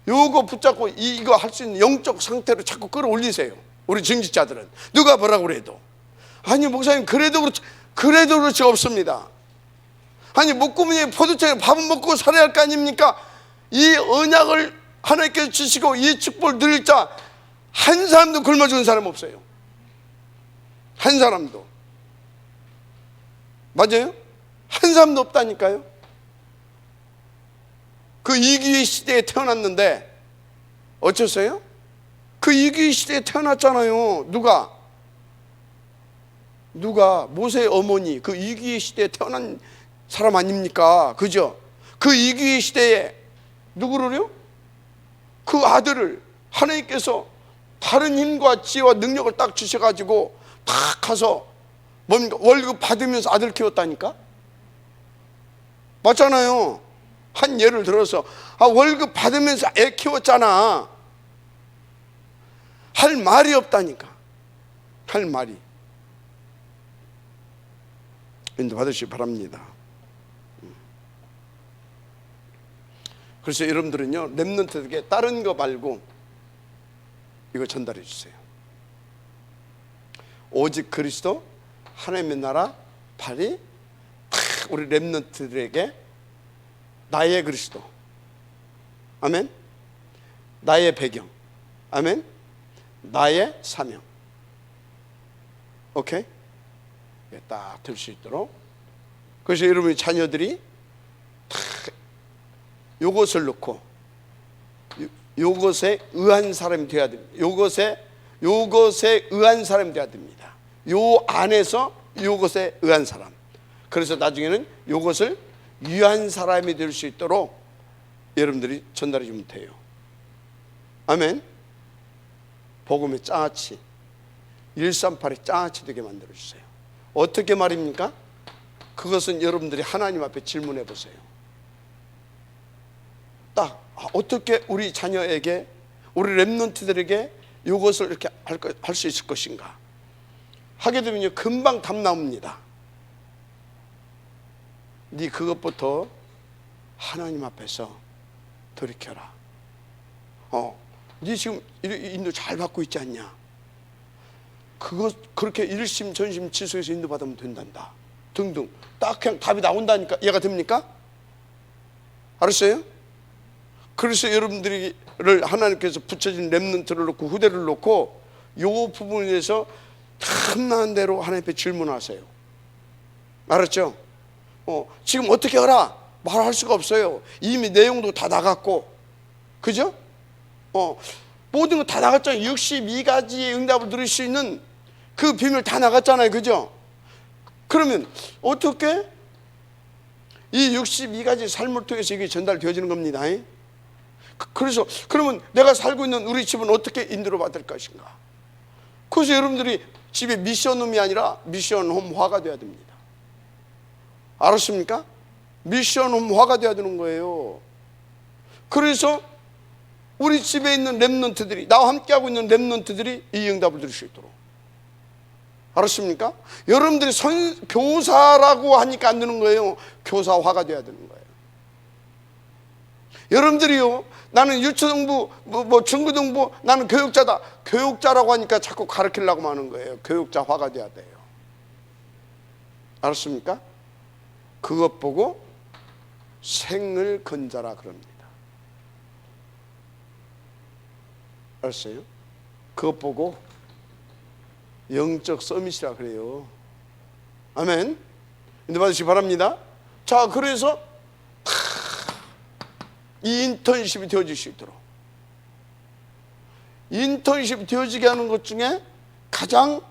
요거 붙잡고 이거 할 수 있는 영적 상태로 자꾸 끌어올리세요. 우리 증지자들은 누가 뭐라고 그래도. 아니 목사님 그래도 그렇지 없습니다. 아니 목구멍에 포도청에 밥은 먹고 살아야 할 거 아닙니까? 이 언약을 하나님께서 주시고 이 축복을 누릴 자 한 사람도 굶어 죽은 사람 없어요. 한 사람도. 맞아요? 한 사람도 없다니까요. 그 이기의 시대에 태어났는데 어쩌세요? 그 이기의 시대에 태어났잖아요. 누가? 모세의 어머니 그 이기의 시대에 태어난 사람 아닙니까? 그죠? 그 이기의 시대에 누구를요? 그 아들을 하나님께서 다른 힘과 지혜와 능력을 딱 주셔가지고 딱 가서 뭡니까? 월급 받으면서 아들 키웠다니까? 맞잖아요. 한 예를 들어서 월급 받으면서 애 키웠잖아. 할 말이 없다니까. 할 말이. 인도 받으시기 바랍니다. 그래서 여러분들은요 렘넌트에게 다른 거 말고 이거 전달해 주세요. 오직 그리스도 하나님의 나라 발이 탁 우리 렘넌트들에게 나의 그리스도, 아멘. 나의 배경, 아멘. 나의 사명. 오케이? 딱 들 수 있도록. 그래서 여러분의 자녀들이 탁 요것을 놓고 요것에 의한 사람이 되어야 됩니다. 요것에 의한 사람이 되어야 됩니다. 요 안에서 요것에 의한 사람. 그래서 나중에는 요것을 위한 사람이 될 수 있도록 여러분들이 전달해 주면 돼요. 아멘. 복음의 장아찌 138의 장아찌 되게 만들어 주세요. 어떻게 말입니까? 그것은 여러분들이 하나님 앞에 질문해 보세요. 딱 어떻게 우리 자녀에게, 우리 렘넌트들에게 이것을 이렇게 할 수 있을 것인가 하게 되면요 금방 답 나옵니다. 네 그것부터 하나님 앞에서 돌이켜라. 네 지금 인도 잘 받고 있지 않냐? 그렇게 일심 전심 지속해서 인도 받으면 된단다. 등등 딱 그냥 답이 나온다니까. 이해가 됩니까? 알았어요? 그래서 여러분들을 하나님께서 붙여진 렘넌트를 놓고 후대를 놓고 요 부분에 대해서 탐나는 대로 하나님 앞에 질문하세요. 알았죠? 지금 어떻게 하라? 말할 수가 없어요. 이미 내용도 다 나갔고, 그죠? 모든 거 다 나갔잖아요. 62가지의 응답을 누릴 수 있는 그 비밀 다 나갔잖아요. 그죠? 그러면 어떻게 이 62가지 삶을 통해서 이게 전달되어지는 겁니다. 그래서 그러면 내가 살고 있는 우리 집은 어떻게 인도를 받을 것인가? 그래서 여러분들이 집에 미션홈이 아니라 미션홈화가 돼야 됩니다. 알았습니까? 미션홈화가 돼야 되는 거예요. 그래서 우리 집에 있는 렘넌트들이, 나와 함께하고 있는 렘넌트들이 이 응답을 들을 수 있도록. 알았습니까? 여러분들이 교사라고 하니까 안 되는 거예요. 교사화가 돼야 되는 거예요. 여러분들이요, 나는 유초등부, 중고등부, 나는 교육자다. 교육자라고 하니까 자꾸 가르치려고 하는 거예요. 교육자화가 돼야 돼요. 알았습니까? 그것 보고 생을 건져라 그럽니다. 알았어요? 그것 보고 영적 서밋이라 그래요. 아멘. 인도 받으시기 바랍니다. 자, 그래서 이 인턴십이 되어질 수 있도록, 인턴십이 되어지게 하는 것 중에 가장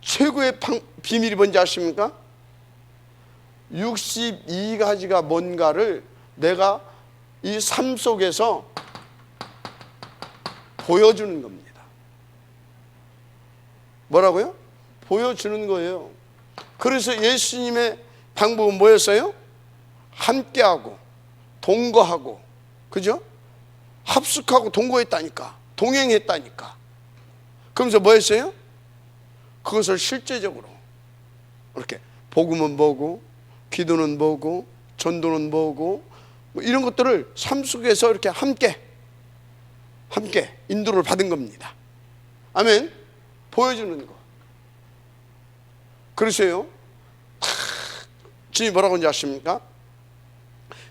최고의 비밀이 뭔지 아십니까? 62가지가 뭔가를 내가 이 삶 속에서 보여주는 겁니다. 뭐라고요? 보여주는 거예요. 그래서 예수님의 방법은 뭐였어요? 함께하고 동거하고, 그죠? 합숙하고 동거했다니까, 동행했다니까. 그러면서 뭐 했어요? 그것을 실제적으로 이렇게 복음은 뭐고, 기도는 뭐고, 전도는 뭐고, 뭐 이런 것들을 삶 속에서 이렇게 함께 함께 인도를 받은 겁니다. 아멘. 보여주는 거. 그러세요. 주님이 뭐라고 하는지 아십니까?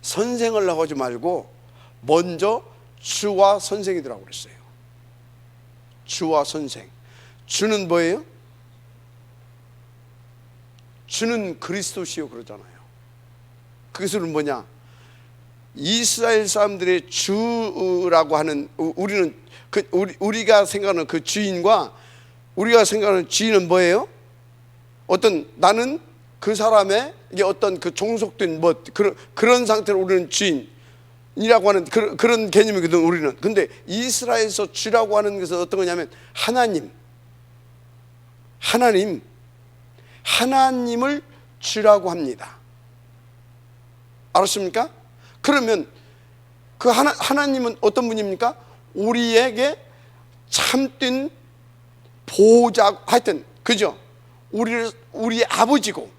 선생을 나가지 말고 먼저 주와 선생이더라고 그랬어요. 주와 선생. 주는 뭐예요? 주는 그리스도시요 그러잖아요. 그것은 뭐냐? 이스라엘 사람들의 주라고 하는, 우리는 우리가 생각하는 그 주인과 우리가 생각하는 주인은 뭐예요? 어떤, 나는 그 사람의 이게 어떤 그 종속된 뭐 그런 상태로 우리는 주인이라고 하는 그런 개념이거든 우리는. 근데 이스라엘에서 주라고 하는 것은 어떤 거냐면 하나님을 주라고 합니다. 알았습니까? 그러면 그 하나님은 어떤 분입니까? 우리에게 참된 보호자, 하여튼 그죠? 우리의 아버지고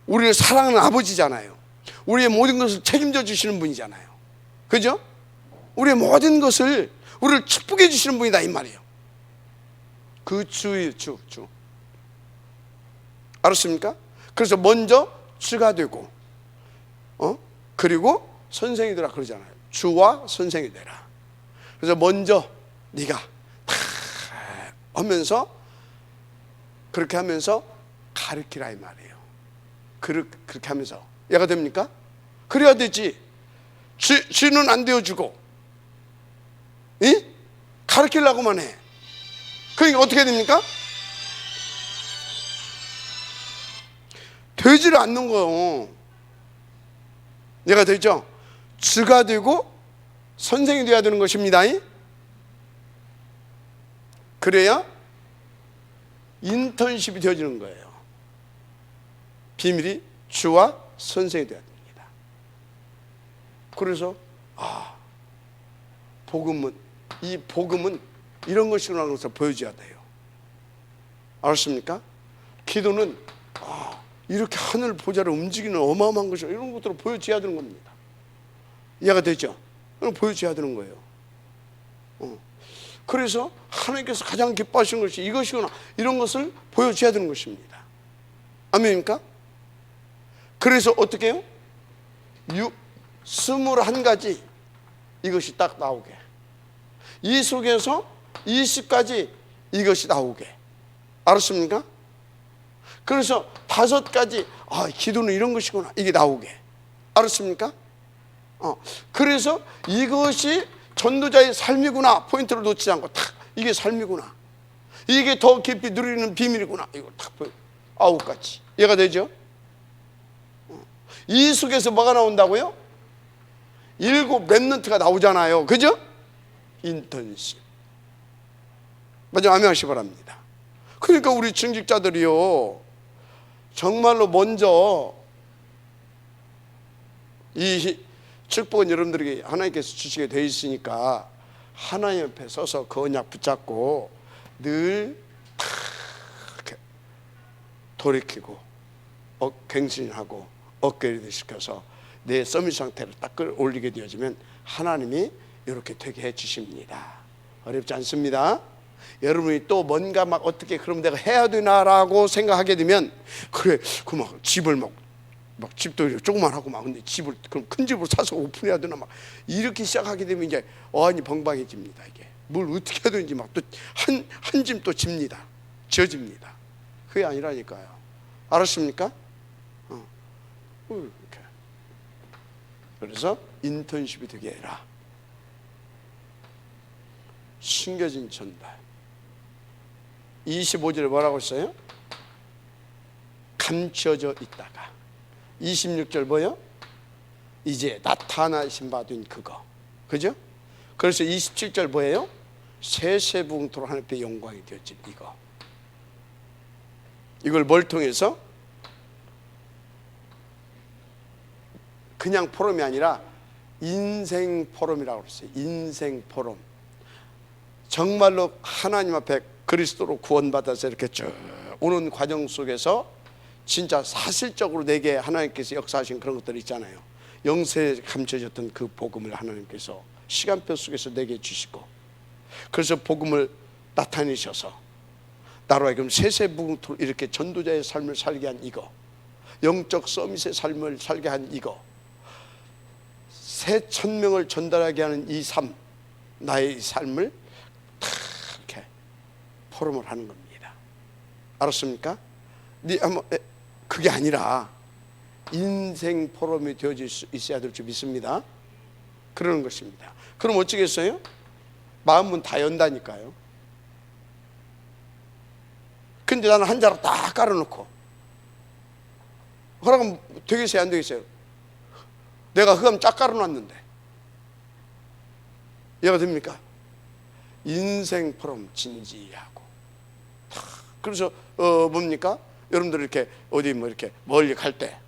우리를 사랑하는 아버지잖아요. 우리의 모든 것을 책임져 주시는 분이잖아요. 그죠? 우리의 모든 것을 우리를 축복해 주시는 분이다 이 말이에요. 그 주의 주. 알았습니까? 그래서 먼저 주가 되고 그리고 선생이 되라 그러잖아요. 주와 선생이 되라. 그래서 먼저 네가 다 하면서 그렇게 하면서 가르치라 이 말이에요. 그렇게 하면서 얘가 됩니까? 그래야 되지. 쥐는 안 되어주고 가르치려고만 해. 그러니까 어떻게 됩니까? 되지를 않는 거예요. 얘가 되죠? 주가 되고 선생이 되어야 되는 것입니다. 그래야 인턴십이 되어지는 거예요. 비밀이 주와 선생이 되어야 됩니다. 그래서 복음은 이런 것이라는 것을 보여줘야 돼요. 알았습니까? 기도는 이렇게 하늘 보좌를 움직이는 어마어마한 것이 이런 것들을 보여줘야 되는 겁니다. 이해가 되죠? 보여줘야 되는 거예요. 그래서 하나님께서 가장 기뻐하시는 것이 이것이구나, 이런 것을 보여줘야 되는 것입니다. 아멘입니까? 그래서 어떻게 해요? 21가지 이것이 딱 나오게, 이 속에서 20가지 이것이 나오게. 알았습니까? 그래서 5가지 기도는 이런 것이구나, 이게 나오게. 알았습니까? 그래서 이것이 전도자의 삶이구나, 포인트를 놓치지 않고 탁, 이게 삶이구나, 이게 더 깊이 누리는 비밀이구나, 이거 탁 보여. 9가지. 이해가 되죠? 이 속에서 뭐가 나온다고요? 7 렘넌트가 나오잖아요. 그죠? 인턴십. 먼저 아멘하시기 바랍니다. 그러니까 우리 증직자들이요, 정말로 먼저 이 축복은 여러분들에게 하나님께서 주시게 되어 있으니까 하나님 옆에 서서 그 언약 붙잡고 늘 돌이키고 갱신하고 업그레이드 시켜서 내 서밋 상태를 딱 올리게 되어지면 하나님이 이렇게 되게 해 주십니다. 어렵지 않습니다. 여러분이 또 뭔가 막 어떻게 그럼 내가 해야 되나라고 생각하게 되면, 그래 그 막 집을 막 집도 조그만하고 막, 근데 집을 그럼 큰 집으로 사서 오픈해야 되나, 막 이렇게 시작하게 되면 이제 어안이 벙벙해집니다. 이게 뭘 어떻게 해야 되는지 막 또 한 짐 또 집니다. 지어집니다. 그게 아니라니까요. 알았습니까? 이렇게. 그래서 인턴십이 되게 해라. 숨겨진 전달. 25절에 뭐라고 했어요? 감춰져 있다가. 26절 뭐요? 이제 나타나신 바 된 그거. 그죠? 그래서 27절 뭐예요? 세세붕토로 하나님의 영광이 되어진 이거. 이걸 뭘 통해서? 그냥 포럼이 아니라 인생 포럼이라고 그랬어요. 인생 포럼. 정말로 하나님 앞에 그리스도로 구원받아서 이렇게 쭉 오는 과정 속에서 진짜 사실적으로 내게 하나님께서 역사하신 그런 것들이 있잖아요. 영세에 감춰졌던 그 복음을 하나님께서 시간표 속에서 내게 주시고, 그래서 복음을 나타내셔서 나로 하여금 세세무궁토록 이렇게 전도자의 삶을 살게 한 이거, 영적 서밋의 삶을 살게 한 이거, 새 1000명을 전달하게 하는 이 삶, 나의 삶을 다 이렇게 포럼을 하는 겁니다. 알았습니까? 그게 아니라 인생 포럼이 되어질 수 있어야 될 줄 믿습니다. 그러는 것입니다. 그럼 어쩌겠어요? 마음은 다 연다니까요. 근데 나는 한 자로 딱 깔아놓고 그러면 되겠어요, 안 되겠어요? 내가 흑암 쫙 깔아놨는데 이해가 됩니까? 인생 포럼 진지하고. 그래서 뭡니까? 여러분들 이렇게 어디 뭐 이렇게 멀리 갈 때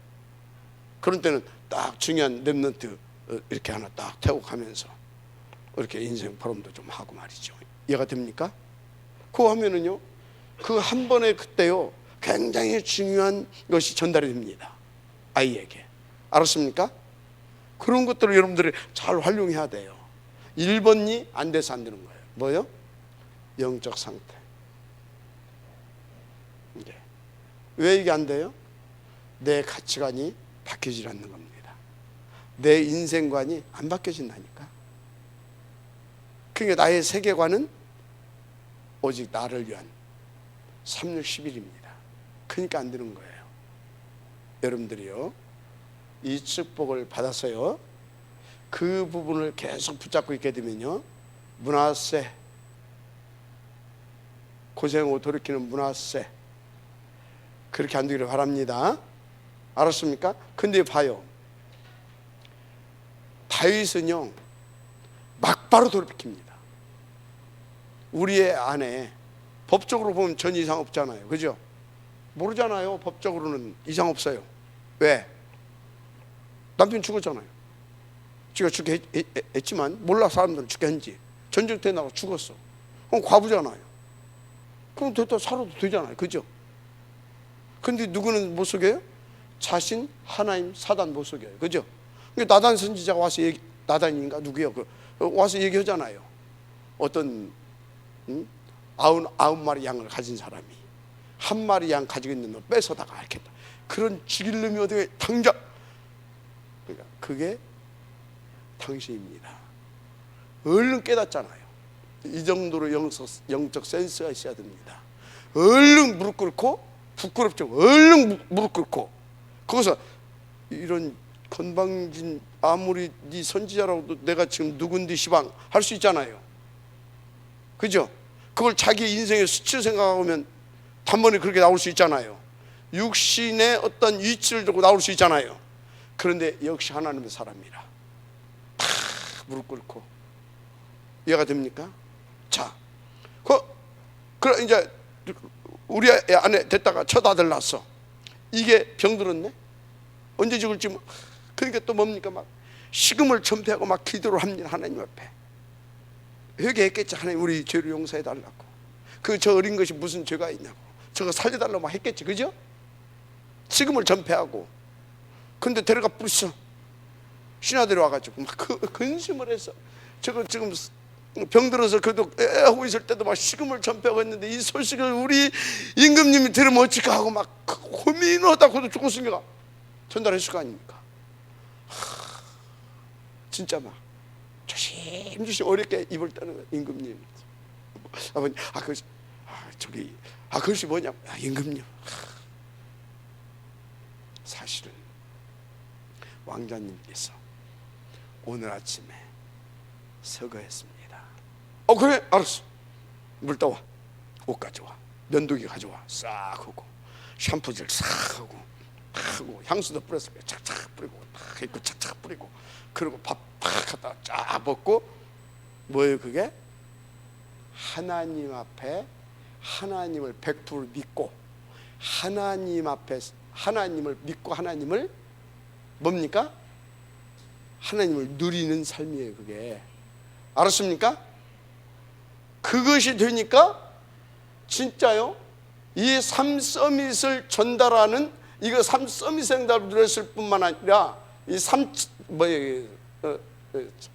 그런 때는 딱 중요한 랩런트 이렇게 하나 딱 태우고 가면서 이렇게 인생 포럼도 좀 하고 말이죠. 이해가 됩니까? 그거 하면은요, 그 한 번에 그때요 굉장히 중요한 것이 전달이 됩니다, 아이에게. 알았습니까? 그런 것들을 여러분들이 잘 활용해야 돼요. 1번이 안 돼서 안 되는 거예요. 뭐요? 영적 상태. 왜 이게 안 돼요? 내 가치관이 바뀌지 않는 겁니다. 내 인생관이 안 바뀌어진다니까. 그러니까 나의 세계관은 오직 나를 위한 360일입니다. 그러니까 안 되는 거예요. 여러분들이요, 이 축복을 받아서요 그 부분을 계속 붙잡고 있게 되면요, 문화세, 고생 후 돌이키는 문화세, 그렇게 안 되기를 바랍니다. 알았습니까? 근데 봐요, 다윗은요 막바로 돌이킵니다. 우리의 아내, 법적으로 보면 전혀 이상 없잖아요, 그죠? 모르잖아요. 법적으로는 이상 없어요. 왜? 남편 죽었잖아요. 지가 죽게 했지만 몰라, 사람들은 죽게 했지. 전쟁터에 나가 죽었어. 그럼 과부잖아요. 그럼 됐다 살아도 되잖아요, 그죠? 근데 누구는 못 속여요? 자신, 하나님, 사단 못 속여요, 그죠? 그러니까 나단 선지자가 와서 나단인가 누구요? 와서 얘기하잖아요. 어떤 99마리 양을 가진 사람이 한 마리 양 가지고 있는 놈 뺏어다가 이렇게, 그런 죽일 놈이 어떻게 당장, 그러니까 그게 당신입니다. 얼른 깨닫잖아요. 이 정도로 영적 센스가 있어야 됩니다. 얼른 무릎 꿇고, 부끄럽죠, 얼른 무릎 꿇고, 거기서 이런 건방진, 아무리 네 선지자라고도 내가 지금 누군데 시방 할 수 있잖아요, 그죠? 그걸 자기 인생의 수치로 생각하면 단번에 그렇게 나올 수 있잖아요. 육신의 어떤 위치를 두고 나올 수 있잖아요. 그런데 역시 하나님의 사람이라 다 무릎 꿇고. 이해가 됩니까? 자, 그래 이제 우리 안에 됐다가 첫 아들 낳았어. 이게 병들었네. 언제 죽을지 그러니까 또 뭡니까? 막 식음을 전폐하고 막 기도를 합니다, 하나님 앞에. 회개했겠지. 하나님 우리 죄를 용서해 달라고. 그 저 어린 것이 무슨 죄가 있냐고, 저거 살려달라고 막 했겠지, 그죠? 식음을 전폐하고. 근데 데려가 부르셔. 신하들이 와가지고 막 근심을 해서, 저거 지금 병들어서 그래도 하고 있을 때도 막 식음을 전폐하고 했는데 이 소식을 우리 임금님이 들으면 어찌까 하고 막 고민하다 고도 죽었으니까 전달했을 거 아닙니까? 진짜 막 조심조심 어렵게 입을 떠는 임금님. 아버님, 그것이 뭐냐? 임금님. 사실은 왕자님께서 오늘 아침에 서거했습니다. 그래, 알았어. 물 떠와, 옷 가져와, 면도기 가져와, 싹 하고 샴푸질 싹 하고 향수도 뿌렸을 거야. 착착 뿌리고 탁 있고 착착 뿌리고, 그리고 밥 팍 갖다 쫙 먹고. 뭐예요 그게? 하나님 앞에 하나님을 100% 믿고, 하나님 앞에 하나님을 믿고, 하나님을 뭡니까? 하나님을 누리는 삶이에요, 그게. 알았습니까? 그것이 되니까 진짜요, 이 삶 서밋을 전달하는, 이거 삶 서밋을 누렸을 뿐만 아니라 이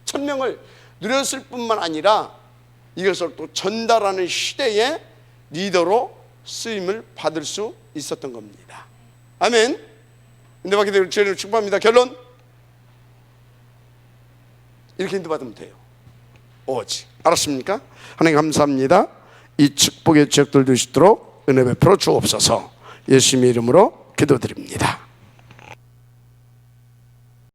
1000명을 누렸을 뿐만 아니라 이것을 또 전달하는 시대의 리더로 쓰임을 받을 수 있었던 겁니다. 아멘. 인도받게 되기를 주님을 축복합니다. 결론, 이렇게 인도받으면 돼요. 오직. 알았습니까? 하나님 감사합니다. 이 축복의 지역들 되시도록 은혜 베풀어 주옵소서. 예수님의 이름으로 기도드립니다.